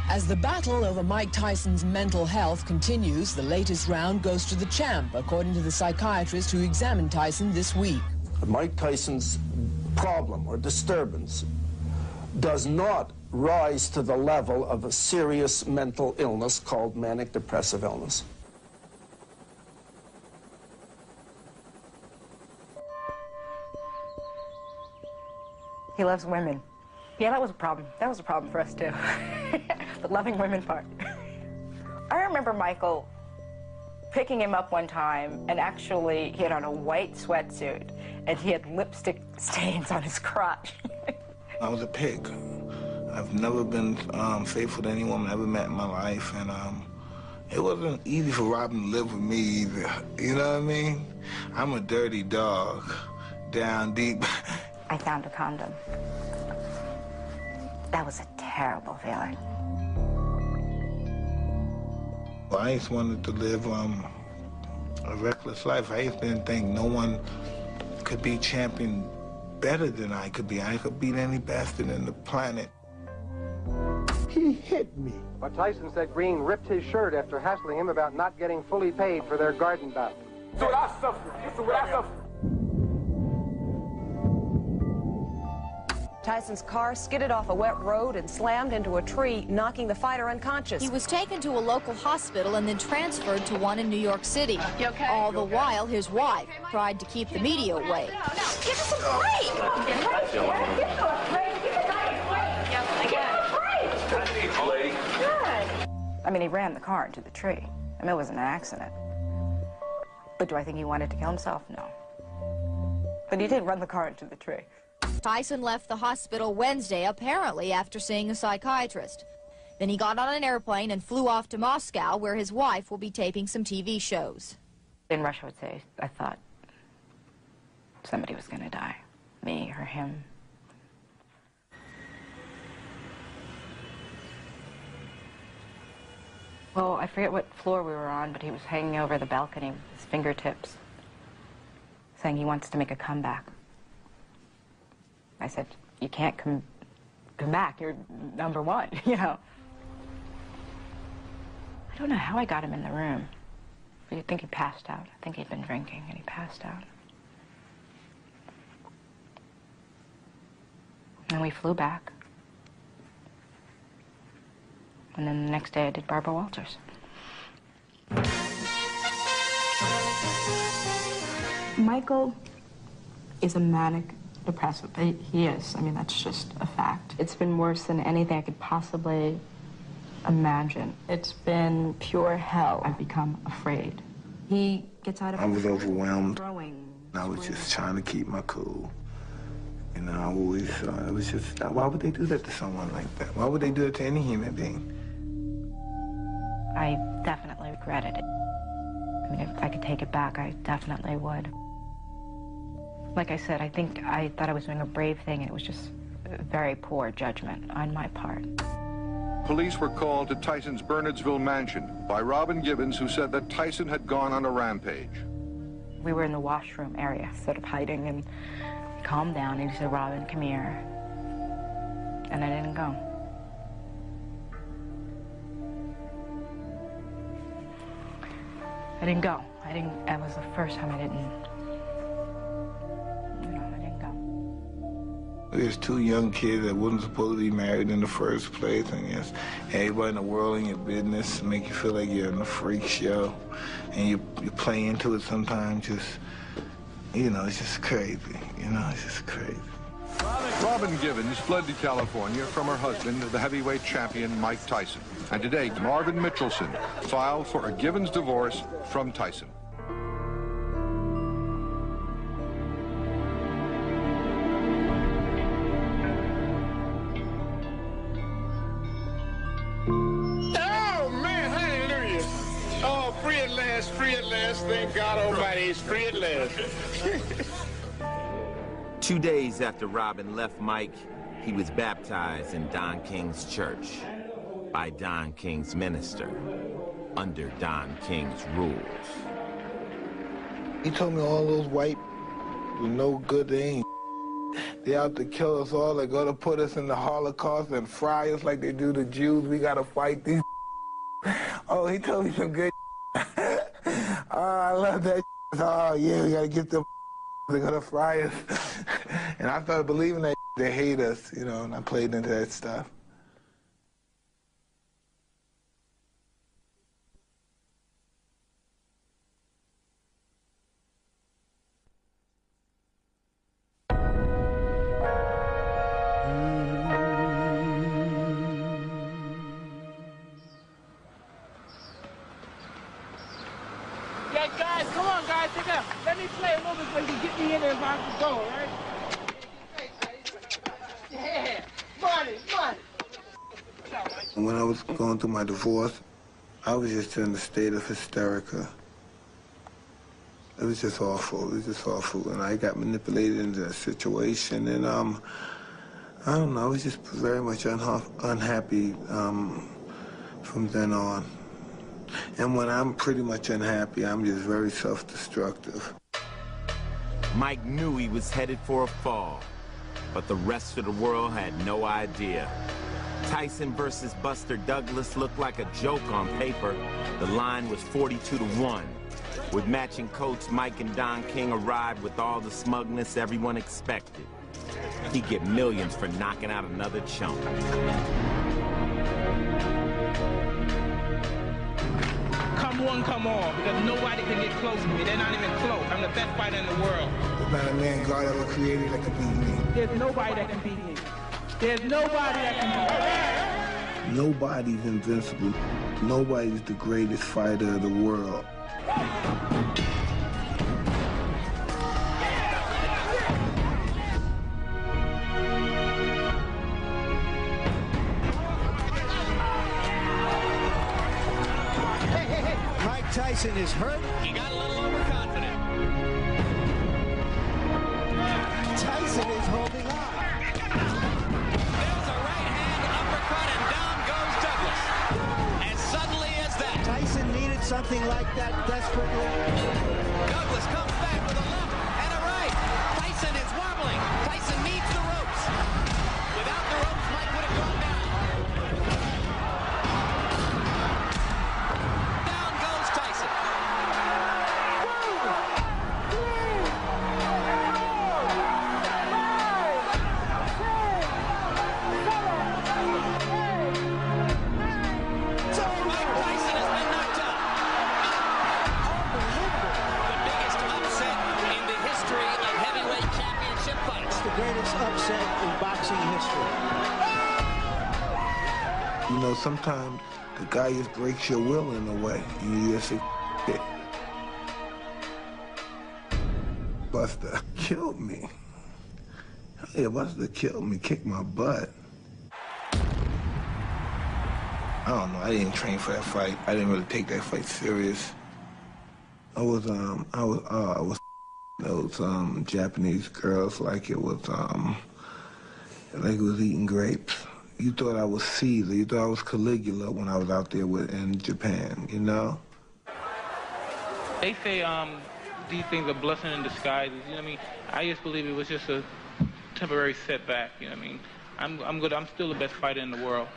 As the battle over Mike Tyson's mental health continues, the latest round goes to the champ, according to the psychiatrist who examined Tyson this week. Mike Tyson's problem or disturbance does not rise to the level of a serious mental illness called manic depressive illness. He loves women. Yeah, that was a problem. That was a problem for us, too. The loving women part. I remember Michael picking him up one time, and actually he had on a white sweatsuit, and he had lipstick stains on his crotch. I was a pig. I've never been faithful to any woman I ever met in my life, and it wasn't easy for Robin to live with me either. You know what I mean? I'm a dirty dog, down deep. I found a condom. That was a terrible feeling. Well, I just wanted to live a reckless life. I just didn't think no one could be champion, better than I could be. I could beat any bastard in the planet. He hit me. But Tyson said Green ripped his shirt after hassling him about not getting fully paid for their garden bout. This is what I suffered. This is what I suffered. Tyson's car skidded off a wet road and slammed into a tree, knocking the fighter unconscious. He was taken to a local hospital and then transferred to one in New York City. You okay? All the while, his wife tried to keep the media away. No, give us a break. Give us a break. Give us a break. Give us a break. Give us a break. Good. I mean, he ran the car into the tree. I mean, it was an accident. But do I think he wanted to kill himself? No. But he did run the car into the tree. Tyson left the hospital Wednesday, apparently after seeing a psychiatrist. Then he got on an airplane and flew off to Moscow, where his wife will be taping some TV shows. In Russia, I would say, I thought somebody was going to die. Me or him. Well, I forget what floor we were on, but he was hanging over the balcony with his fingertips, saying he wants to make a comeback. I said, you can't come back, you're number one, you know. I don't know how I got him in the room. But I think he passed out. I think he'd been drinking and he passed out. And we flew back. And then the next day I did Barbara Walters. Michael is a manic depressive. He is. I mean, that's just a fact. It's been worse than anything I could possibly imagine. It's been pure hell. I've become afraid. He gets out of... I was overwhelmed. I was just trying to keep my cool. You know, I always thought it was just, why would they do that to someone like that? Why would they do it to any human being? I definitely regretted it. I mean, if I could take it back, I definitely would. Like I said, I thought I was doing a brave thing, and it was just very poor judgment on my part. Police were called to Tyson's Bernardsville mansion by Robin Gibbons, who said that Tyson had gone on a rampage. We were in the washroom area, sort of hiding, and he calmed down, and he said, Robin, come here. And I didn't go. I didn't go. That was the first time I didn't go. There's two young kids that wasn't supposed to be married in the first place, and yes, everybody in the world in your business make you feel like you're in a freak show, and you play into it sometimes. Just, you know, it's just crazy. You know, it's just crazy. Robin Givens fled to California from her husband, the heavyweight champion Mike Tyson. And today, Marvin Mitchelson filed for a Givens divorce from Tyson. Oh, man, hallelujah. Oh, free at last, thank God Almighty, he's free at last. 2 days after Robin left Mike, he was baptized in Don King's church by Don King's minister, under Don King's rules. He told me all those white were no good, they ain't. They out to kill us all, they're gonna put us in the Holocaust and fry us like they do the Jews. We gotta fight these. Oh, he told me some good. Oh, I love that. Oh, yeah, we gotta get them. They're gonna fry us. And I started believing that they hate us, you know, and I played into that stuff. Yeah, guys, come on, guys, take out. Let me play a little bit so you can get me in there if I can go, all right? Yeah, money. When I was going through my divorce, I was just in a state of hysterica. It was just awful. It was just awful. And I got manipulated into that situation. And I don't know, I was just very much unhappy from then on. And when I'm pretty much unhappy, I'm just very self-destructive. Mike knew he was headed for a fall, but the rest of the world had no idea. Tyson versus Buster Douglas looked like a joke on paper. The line was 42-1. With matching coats, Mike and Don King arrived with all the smugness everyone expected. He'd get millions for knocking out another chump. Come one, come all, because nobody can get close to me. They're not even close. I'm the best fighter in the world. There's not a man God ever created that can beat me. There's nobody that can beat me. There's nobody that can beat me. Nobody's invincible. Nobody's the greatest fighter of the world. Mike Tyson is hurt. He got a little overconfident. Tyson is holding on. There's a right hand uppercut, and down goes Douglas. As suddenly as that. Tyson needed something like that desperately. Douglas comes back with a left and a right. Tyson is wobbling. Tyson needs the ropes. Without the ropes, Mike would have gone down. Down goes Tyson. Mike Tyson has been knocked out. The biggest upset in the history of heavyweight championship fights. The greatest upset in boxing history. You know, sometimes the guy just breaks your will in a way, and you just say, it. Buster killed me. Yeah, Buster killed me, kicked my butt. I don't know, I didn't train for that fight. I didn't really take that fight serious. I was those Japanese girls like it was eating grapes. You thought I was Caesar, you thought I was Caligula when I was out there in Japan, you know? They say these things are blessing in disguise. You know what I mean? I just believe it was just a temporary setback. You know what I mean? I'm good. I'm still the best fighter in the world.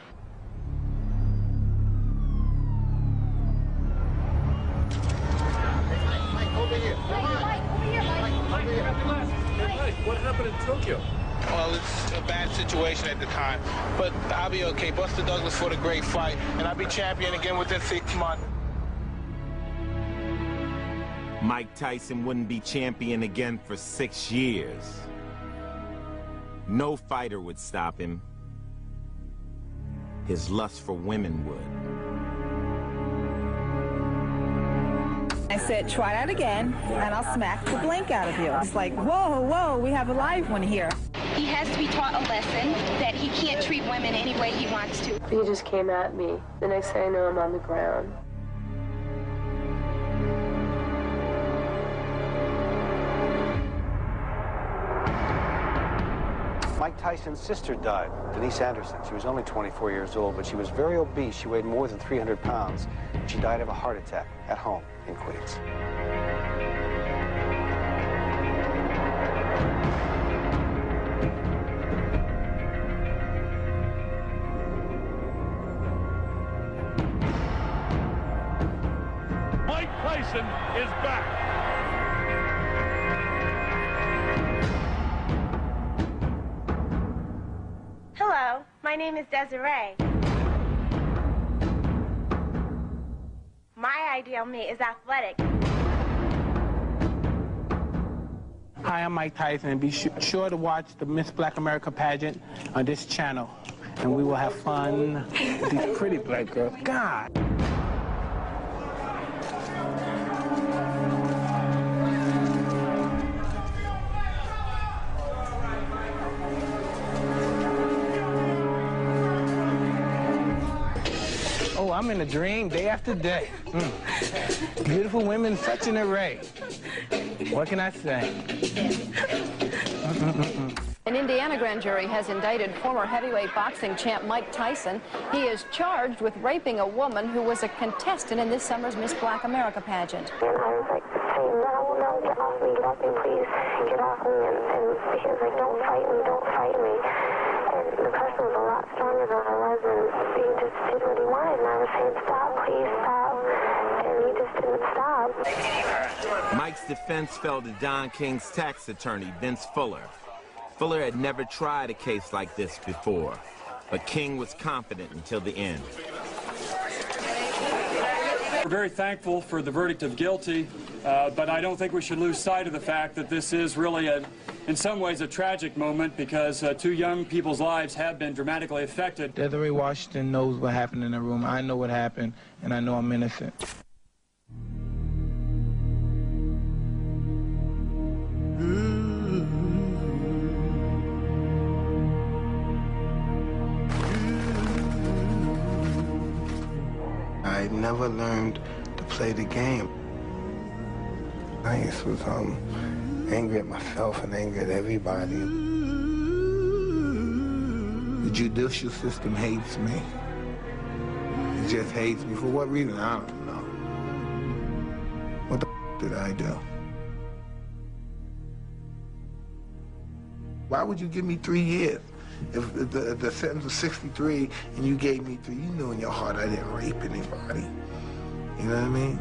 What happened in Tokyo? Well, it's a bad situation at the time, but I'll be okay. Buster Douglas fought a great fight, and I'll be champion again within 6 months. Mike Tyson wouldn't be champion again for 6 years. No fighter would stop him. His lust for women would. I said, try that again, and I'll smack the blank out of you. It's like, whoa, whoa, we have a live one here. He has to be taught a lesson that he can't treat women any way he wants to. He just came at me. The next thing I know, I'm on the ground. Mike Tyson's sister died, Denise Anderson. She was only 24 years old, but she was very obese. She weighed more than 300 pounds. She died of a heart attack at home in Queens. Mike Tyson is back. Hello, my name is Desiree. My ideal mate is athletic. Hi, I'm Mike Tyson, and be sure to watch the Miss Black America pageant on this channel, and we will have fun with these pretty black girls. God. Oh, I'm in a dream day after day. Beautiful women, such an array. What can I say? An Indiana grand jury has indicted former heavyweight boxing champ Mike Tyson. He is charged with raping a woman who was a contestant in this summer's Miss Black America pageant. And I was like saying, no, get off me, please, get off me. And he was like, don't fight me. And the person was a lot stronger than I was, and he just did what he wanted. And I was saying, stop, please, stop. And he just didn't stop. Mike's defense fell to Don King's tax attorney, Vince Fuller. Fuller had never tried a case like this before, but King was confident until the end. We're very thankful for the verdict of guilty, but I don't think we should lose sight of the fact that this is really, in some ways, a tragic moment because two young people's lives have been dramatically affected. Desiree Washington knows what happened in the room. I know what happened, and I know I'm innocent. I never learned to play the game. I just was angry at myself and angry at everybody. The judicial system hates me. It just hates me. For what reason? I don't know. What the did I do? Why would you give me 3 years? If the sentence was 63 and you gave me 3, you knew in your heart I didn't rape anybody. You know what I mean?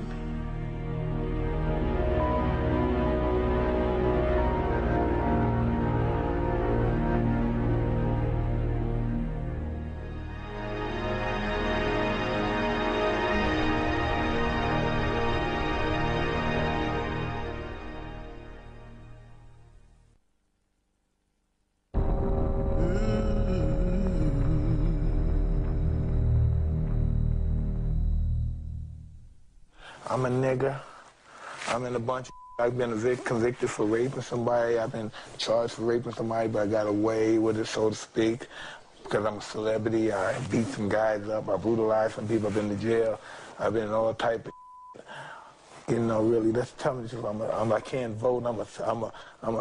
I'm a nigger. I'm in a bunch of I've been convicted for raping somebody. I've been charged for raping somebody, but I got away with it, so to speak, because I'm a celebrity. I beat some guys up. I brutalized some people. I've been to jail. I've been in all type of you know, really, that's telling the truth. I can't vote. I'm a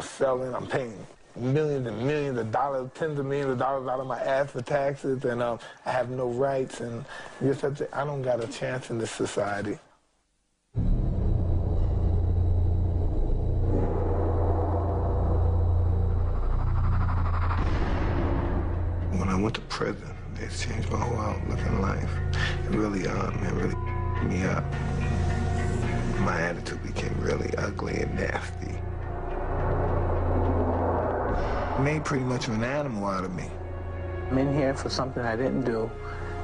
felon. I'm paying millions and millions of dollars, tens of millions of dollars out of my ass for taxes, and I have no rights. And just I don't got a chance in this society. When I went to prison, it changed my whole outlook in life. It really, really me up. My attitude became really ugly and nasty. It made pretty much of an animal out of me. I'm in here for something I didn't do,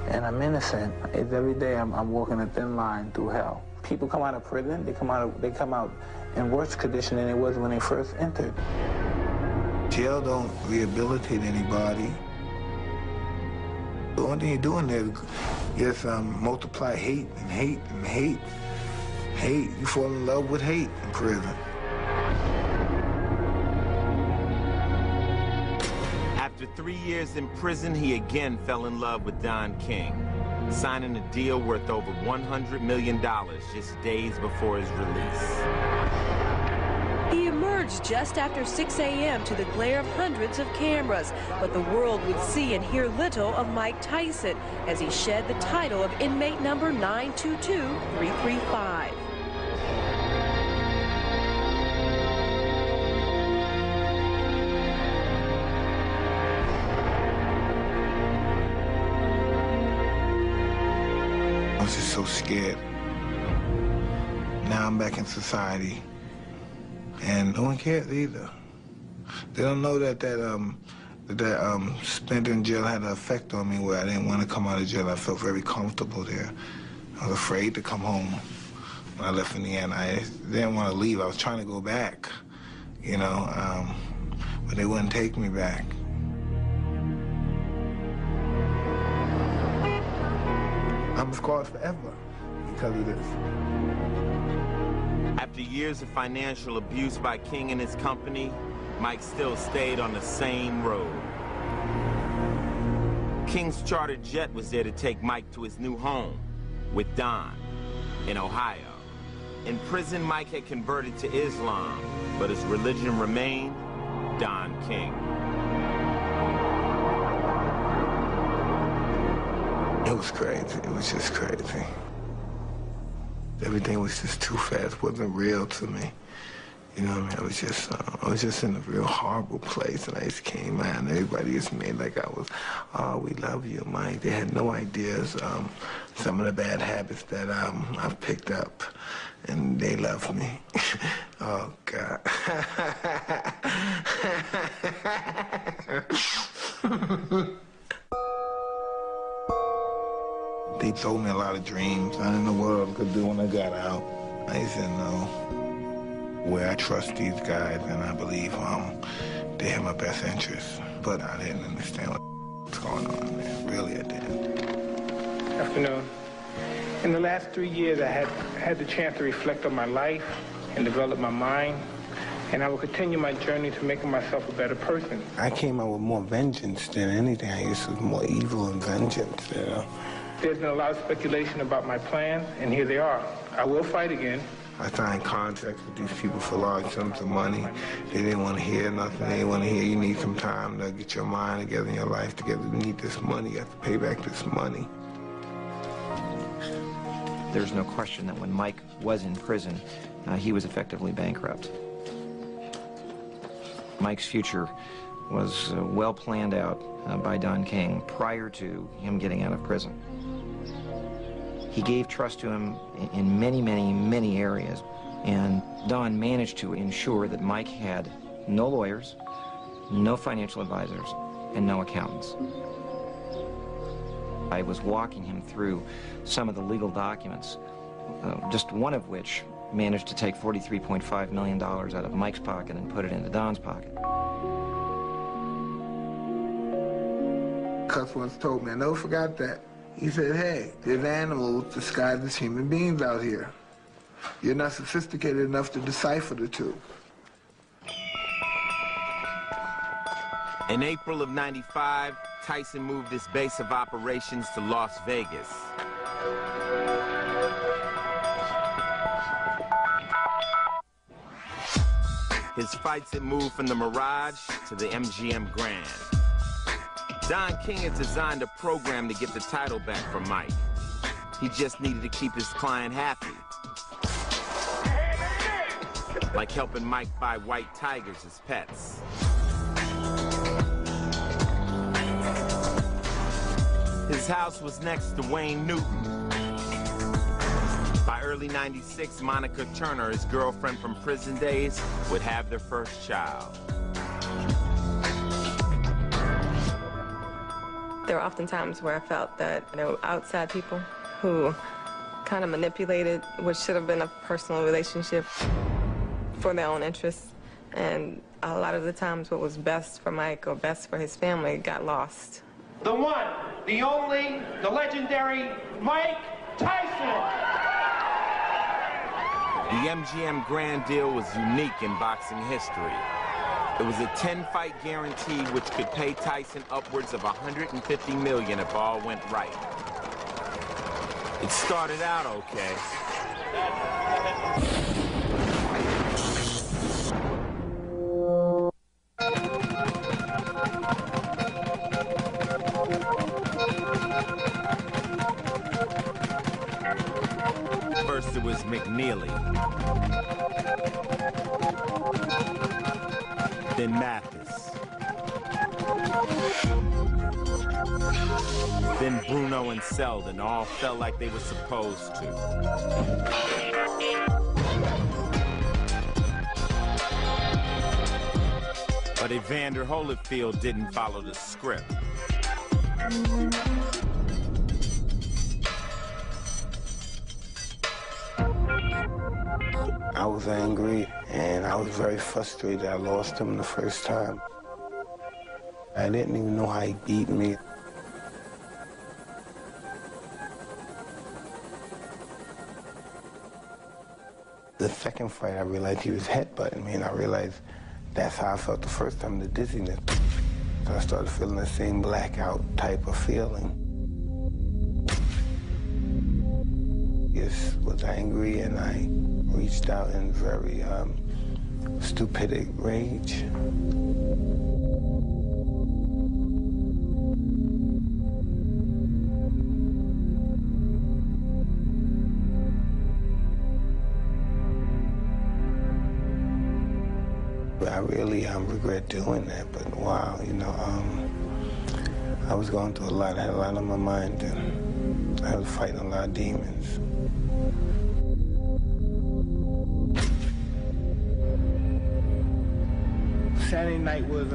and I'm innocent. It's every day I'm walking a thin line through hell. People come out of prison, they come out in worse condition than they was when they first entered. Jail don't rehabilitate anybody. The only thing you're doing there is multiply hate and hate and hate. Hate. You fall in love with hate in prison. After 3 years in prison, he again fell in love with Don King, signing a deal worth over $100 million just days before his release. He emerged just after 6 a.m. to the glare of hundreds of cameras, but the world would see and hear little of Mike Tyson as he shed the title of inmate number 922335. I was just so scared. Now I'm back in society. And no one cares either. They don't know that stint in jail had an effect on me where I didn't want to come out of jail. I felt very comfortable there. I was afraid to come home when I left in the end. I didn't want to leave. I was trying to go back, you know, but they wouldn't take me back. I'm scarred forever because of this. After years of financial abuse by King and his company, Mike still stayed on the same road. King's chartered jet was there to take Mike to his new home with Don in Ohio. In prison, Mike had converted to Islam, but his religion remained Don King. It was crazy. It was just crazy. Everything was just too fast. It wasn't real to me. You know what I mean? I was just in a real horrible place, and I just came out, and everybody just made like I was, oh, we love you, Mike. They had no ideas some of the bad habits that I've picked up, and they love me. Oh, God. They told me a lot of dreams I didn't know what I could do when I got out. I just didn't know where I trust these guys, and I believe they have my best interests. But I didn't understand what's going on, man. Really, I didn't. Afternoon. In the last 3 years, I had the chance to reflect on my life and develop my mind, and I will continue my journey to making myself a better person. I came out with more vengeance than anything. I guess it was more evil and vengeance, you know. There's been a lot of speculation about my plans, and here they are. I will fight again. I signed contracts with these people for large sums of money. They didn't want to hear nothing. They didn't want to hear you need some time to get your mind together and your life together. You need this money. You have to pay back this money. There's no question that when Mike was in prison, he was effectively bankrupt. Mike's future was well planned out by Don King prior to him getting out of prison. He gave trust to him in many, many, many areas, and Don managed to ensure that Mike had no lawyers, no financial advisors, and no accountants. I was walking him through some of the legal documents, just one of which managed to take $43.5 million out of Mike's pocket and put it into Don's pocket. Cus once told me, I never forgot that. He said, hey, there's animals disguised as human beings out here. You're not sophisticated enough to decipher the two. In April of '95, Tyson moved his base of operations to Las Vegas. His fights had moved from the Mirage to the MGM Grand. Don King had designed a program to get the title back from Mike. He just needed to keep his client happy. Like helping Mike buy white tigers as pets. His house was next to Wayne Newton. By early '96, Monica Turner, his girlfriend from prison days, would have their first child. There were often times where I felt that there were outside people who kind of manipulated what should have been a personal relationship for their own interests. And a lot of the times what was best for Mike or best for his family got lost. The one, the only, the legendary Mike Tyson! The MGM Grand deal was unique in boxing history. It was a 10-fight guarantee which could pay Tyson upwards of $150 million if all went right. It started out okay. First it was McNeely. Then Mathis. Then Bruno and Selden all felt like they were supposed to. But Evander Holyfield didn't follow the script. I was angry, and I was very frustrated. I lost him the first time. I didn't even know how he beat me. The second fight, I realized he was headbutting me, and I realized that's how I felt the first time, the dizziness. So I started feeling the same blackout type of feeling. Just was angry, and I reached out in very stupid rage. I really regret doing that, but wow, you know, I was going through a lot. I had a lot on my mind, and I was fighting a lot of demons. Saturday night was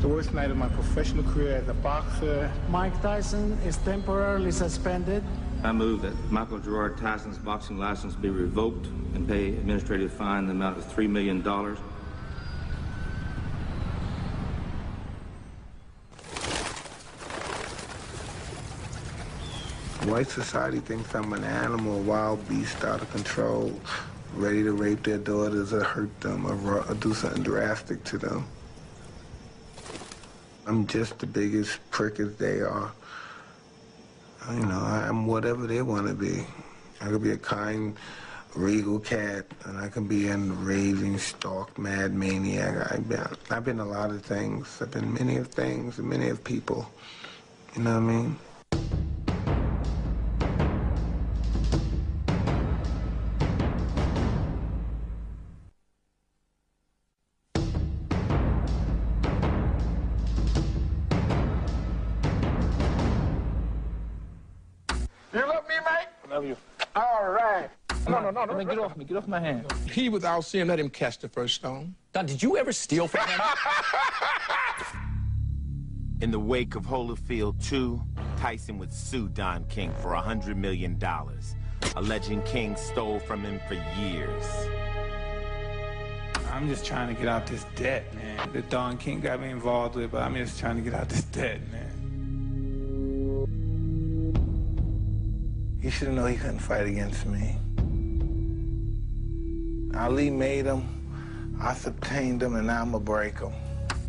the worst night of my professional career as a boxer. Mike Tyson is temporarily suspended. I move that Michael Gerard Tyson's boxing license be revoked and pay administrative fine in the amount of $3 million. White society thinks I'm an animal, a wild beast out of control, ready to rape their daughters or hurt them or do something drastic to them. I'm just the biggest prick as they are. You know, I'm whatever they want to be. I could be a kind, regal cat, and I can be a raving, stark, mad maniac. I've been a lot of things. I've been many of things and many of people. You know what I mean? No, get off me. Get off my hand. He, without seeing, let him catch the first stone. Don, did you ever steal from him? In the wake of Holyfield 2, Tyson would sue Don King for $100 million, alleging King stole from him for years. I'm just trying to get out this debt, man. That Don King got me involved with, but I'm just trying to get out this debt, man. He should have known he couldn't fight against me. Ali made him, I subtained him, and now I'm gonna break him.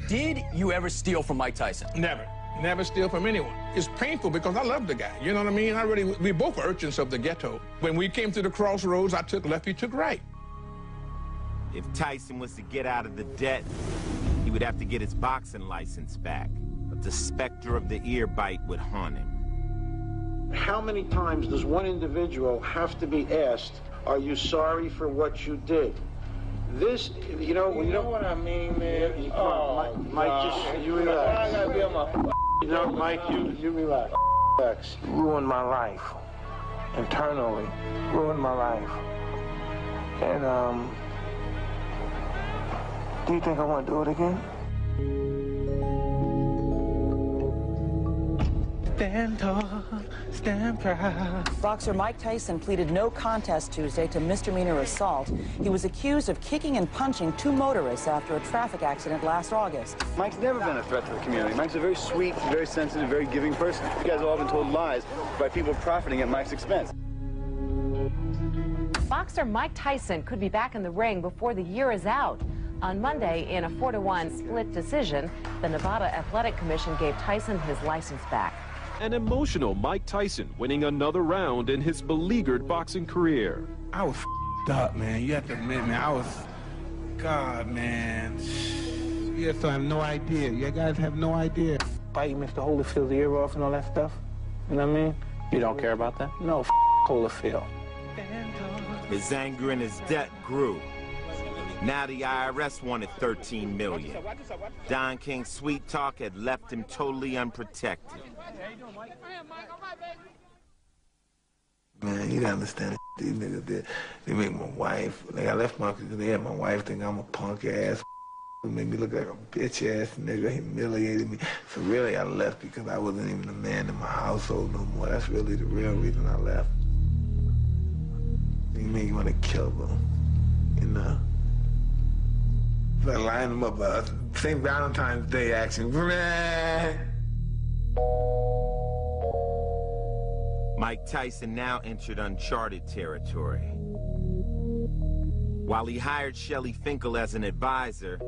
Did you ever steal from Mike Tyson? Never. Never steal from anyone. It's painful because I love the guy. You know what I mean? We both are urchins of the ghetto. When we came to the crossroads, I took left, he took right. If Tyson was to get out of the debt, he would have to get his boxing license back. But the specter of the ear bite would haunt him. How many times does one individual have to be asked, are you sorry for what you did? This, you know what I mean, man? Mike, just, you relax. I gotta be on my you know, Mike, you relax. Ruined my life. Internally. Ruined my life. And, do you think I want to do it again? Stand tall, stand proud. Boxer Mike Tyson pleaded no contest Tuesday to misdemeanor assault. He was accused of kicking and punching two motorists after a traffic accident last August. Mike's never been a threat to the community. Mike's a very sweet, very sensitive, very giving person. You guys have all been told lies by people profiting at Mike's expense. Boxer Mike Tyson could be back in the ring before the year is out. On Monday, in a 4-1 split decision, the Nevada Athletic Commission gave Tyson his license back. An emotional Mike Tyson winning another round in his beleaguered boxing career. I was f***ed up, man. You have to admit, man, God, man. You guys have no idea. You guys have no idea. Fighting Mr. Holyfield's ear off and all that stuff. You know what I mean? You don't care about that? No, Holyfield. His anger and his debt grew. Now the IRS wanted $13 million. Don King's sweet talk had left him totally unprotected. Man, you gotta understand these niggas did. They make my wife, like I left my, because they had my wife think I'm a punk ass. It made me look like a bitch ass nigga, humiliated me. So really I left because I wasn't even a man in my household no more. That's really the real reason I left. You make me want to kill them, you know? Like line them up, St. Valentine's Day action. Mike Tyson now entered uncharted territory. While he hired Shelley Finkel as an advisor,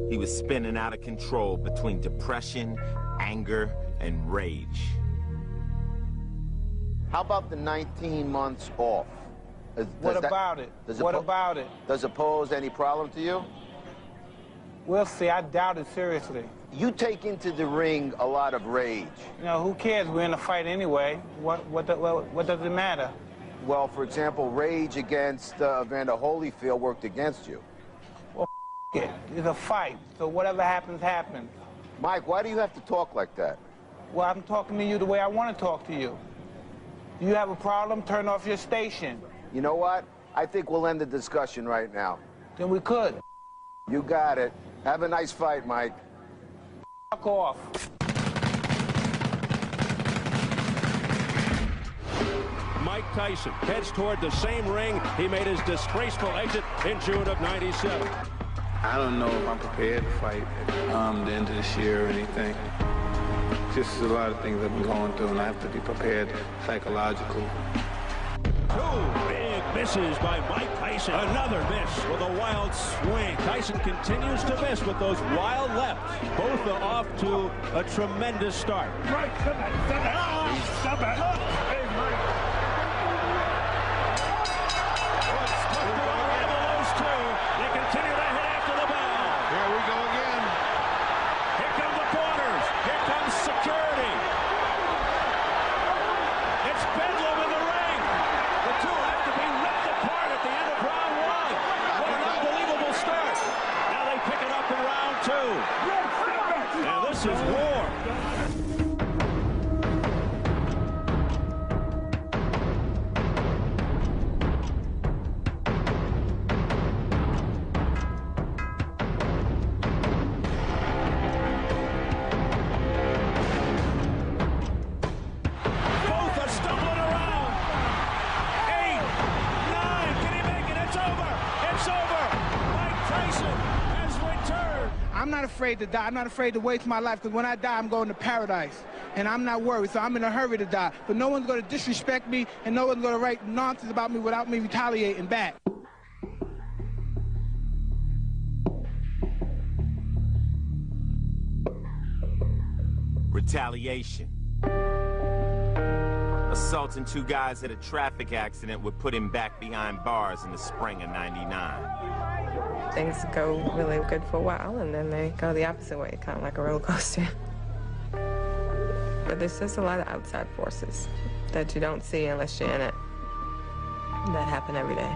he was spinning out of control between depression, anger, and rage. How about the 19 months off? What about it? What about it? Does it pose any problem to you? We'll see. I doubt it seriously. You take into the ring a lot of rage. You know, who cares? We're in a fight anyway. What does it matter? Well, for example, rage against Evander Holyfield worked against you. it. It's a fight, so whatever happens, happens. Mike, why do you have to talk like that? Well, I'm talking to you the way I want to talk to you. You have a problem, turn off your station. You know what? I think we'll end the discussion right now. Then we could. You got it. Have a nice fight, Mike. Fuck off. Mike Tyson heads toward the same ring he made his disgraceful exit in June of '97. I don't know if I'm prepared to fight at the end of this year or anything. Just a lot of things I've been going through, and I have to be prepared psychologically. Two big misses by Mike Tyson. Another miss with a wild swing. Tyson continues to miss with those wild lefts. Both are off to a tremendous start. Right, come on. Hey, Mike. They continue to hit after the bell. Here we go again. Here come the corners. Here comes security. It's bedlam in the ring. The two have to be ripped apart at the end of round one. What an unbelievable start. Now they pick it up in round two. Now this is war. I'm not afraid to die. I'm not afraid to waste my life, because when I die, I'm going to paradise. And I'm not worried, so I'm in a hurry to die. But no one's going to disrespect me, and no one's going to write nonsense about me without me retaliating back. Retaliation. Assaulting two guys at a traffic accident would put him back behind bars in the spring of '99. Things go really good for a while, and then they go the opposite way, kind of like a roller coaster. But there's just a lot of outside forces that you don't see unless you're in it, that happen every day.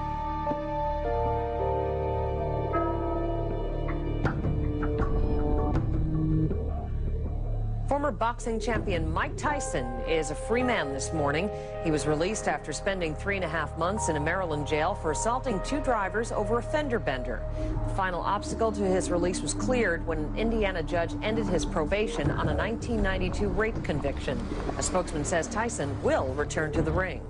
Former boxing champion Mike Tyson is a free man this morning. He was released after spending 3.5 months in a Maryland jail for assaulting two drivers over a fender bender. The final obstacle to his release was cleared when an Indiana judge ended his probation on a 1992 rape conviction. A spokesman says Tyson will return to the ring.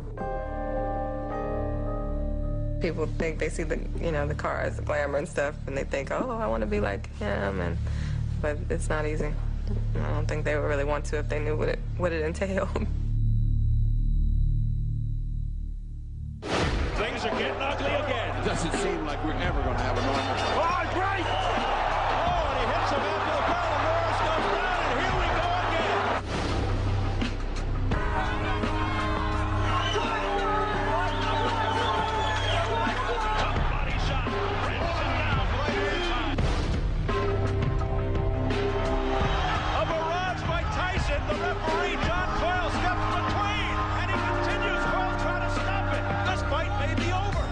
People think they see the cars, the glamour and stuff, and they think, oh, I want to be like him, but it's not easy. I don't think they would really want to if they knew what it entailed. Things are getting ugly again. Doesn't seem like we're ever going to have a normal fight. Oh, great! Oh, and he hits him after the bell, and Norris goes down, and here we go again. Body shot. Brings him down. A barrage by Tyson. The referee, John Coyle, steps between, and he continues. Coyle trying to stop it. This fight may be over.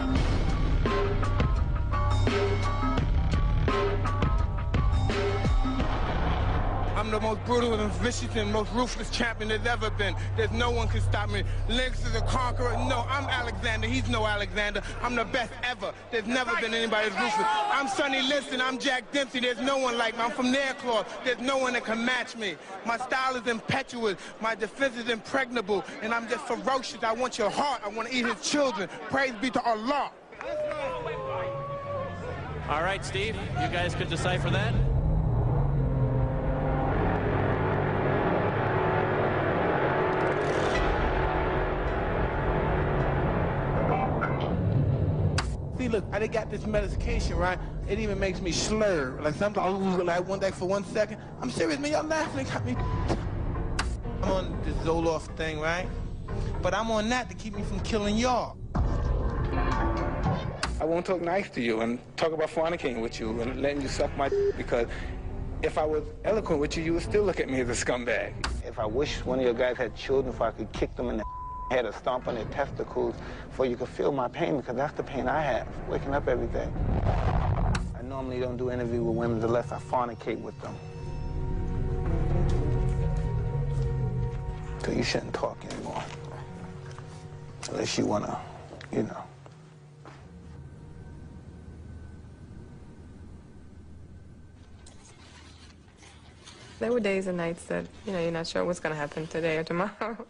I'm the most brutal and vicious and most ruthless champion there's ever been. There's no one can stop me. Lynx is a conqueror. No, I'm Alexander. He's no Alexander. I'm the best ever. There's never been anybody as ruthless. I'm Sonny Liston. I'm Jack Dempsey. There's no one like me. I'm from Nairclaw. There's no one that can match me. My style is impetuous. My defense is impregnable. And I'm just ferocious. I want your heart. I want to eat his children. Praise be to Allah. All right, Steve, you guys could decipher that. See, look, I done got this medication, right? It even makes me slur. Like sometimes, like one day for 1 second. I'm serious, man. Y'all laughing. Got me. I'm on this Zoloft thing, right? But I'm on that to keep me from killing y'all. I won't talk nice to you and talk about fornicating with you and letting you suck my because if I was eloquent with you, you would still look at me as a scumbag. If I wish one of your guys had children, if I could kick them in the head or stomp on their testicles, so you could feel my pain, because that's the pain I have, waking up every day. I know normally don't do interviews with women unless I fornicate with them. So you shouldn't talk anymore. Unless you want to, you know. There were days and nights that, you know, you're not sure what's going to happen today or tomorrow.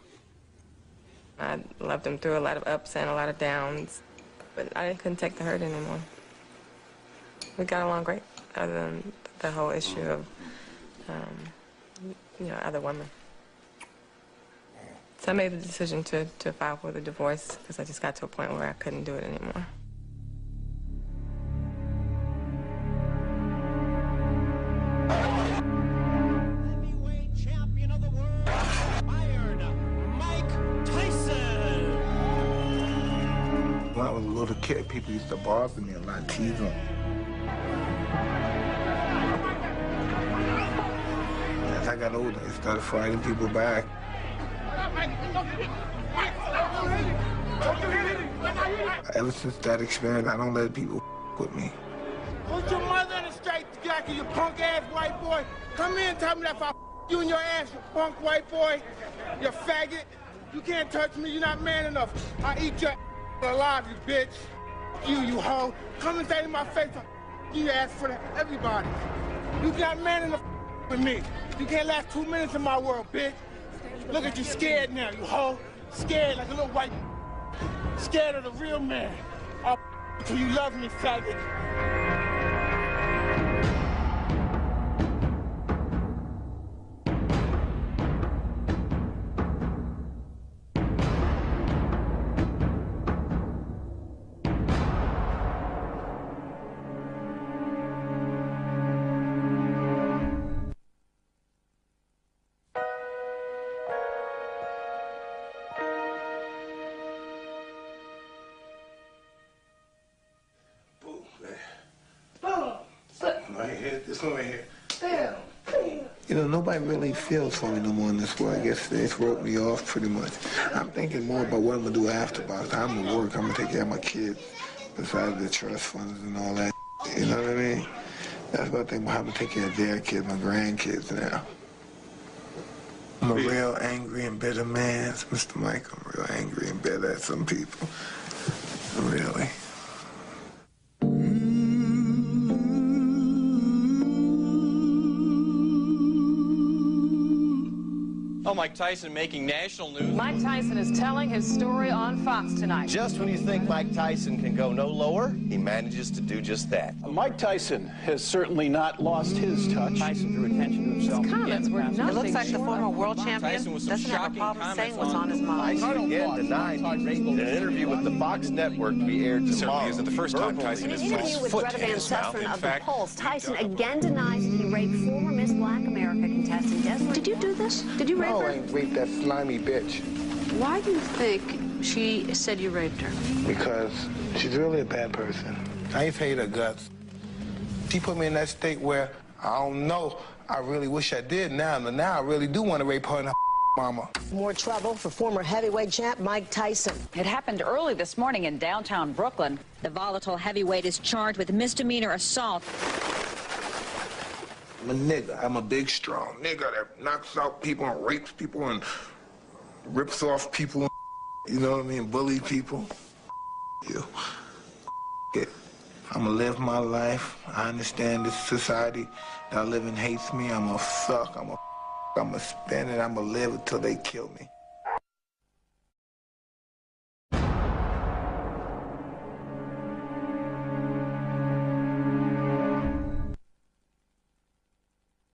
I loved him through a lot of ups and a lot of downs, but I couldn't take the hurt anymore. We got along great, other than the whole issue of, you know, other women. So I made the decision to file for the divorce because I just got to a point where I couldn't do it anymore. Heavyweight champion of the world, fired, Mike Tyson. When I was a little kid, people used to bother me a lot, tease them. As I got older, I started fighting people back. Ever since that experience, I don't let people with me. Put your mother in a straight jacket, you punk-ass white boy. Come in and tell me that if I you in your ass, you punk white boy, you faggot. You can't touch me, you're not man enough. I eat your alive, you bitch. You hoe. Come and say to my face, you ass for that, everybody. You got man enough with me. You can't last 2 minutes in my world, bitch. Look at you scared now, you hoe. Scared like a little white. Scared of the real man. I'll till you love me, faggot. This one right here. Damn. You know, nobody really feels for me no more in this world. I guess they wrote me off pretty much. I'm thinking more about what I'm going to do after. By the time I work, I'm going to take care of my kids, besides the trust funds and all that. You know what I mean? That's what I think about how to take care of their kids, my grandkids now. I'm a real angry and bitter man, Mr. Mike. I'm real angry and bitter at some people. Really. Oh, Mike Tyson making national news. Mike Tyson is telling his story on Fox tonight. Just when you think Mike Tyson can go no lower, he manages to do just that. Mike Tyson has certainly not lost his touch. Tyson drew attention to himself. His comments were nothing. It looks like the former world champion doesn't have a problem saying what's on his mind. Tyson again denied he raped in an interview with the Fox network to be aired tomorrow. Certainly isn't the first time Tyson has put his foot in his mouth. In fact, Pulse, Tyson again denies that he raped former Miss Black America contestant Desiree. Did you do this? Did you rape her? No, I ain't raped that slimy bitch. Why do you think she said you raped her? Because she's really a bad person. I ain't hate her guts. She put me in that state where I don't know. I really wish I did now, but now I really do want to rape her and her mama. More trouble for former heavyweight champ Mike Tyson. It happened early this morning in downtown Brooklyn. The volatile heavyweight is charged with misdemeanor assault. I'm a nigga. I'm a big, strong nigga that knocks out people and rapes people and rips off people, you know what I mean, bully people. You. I'm gonna live my life. I understand this society that I live in hates me. I'm gonna suck. I'm gonna spend it. I'm gonna live until they kill me.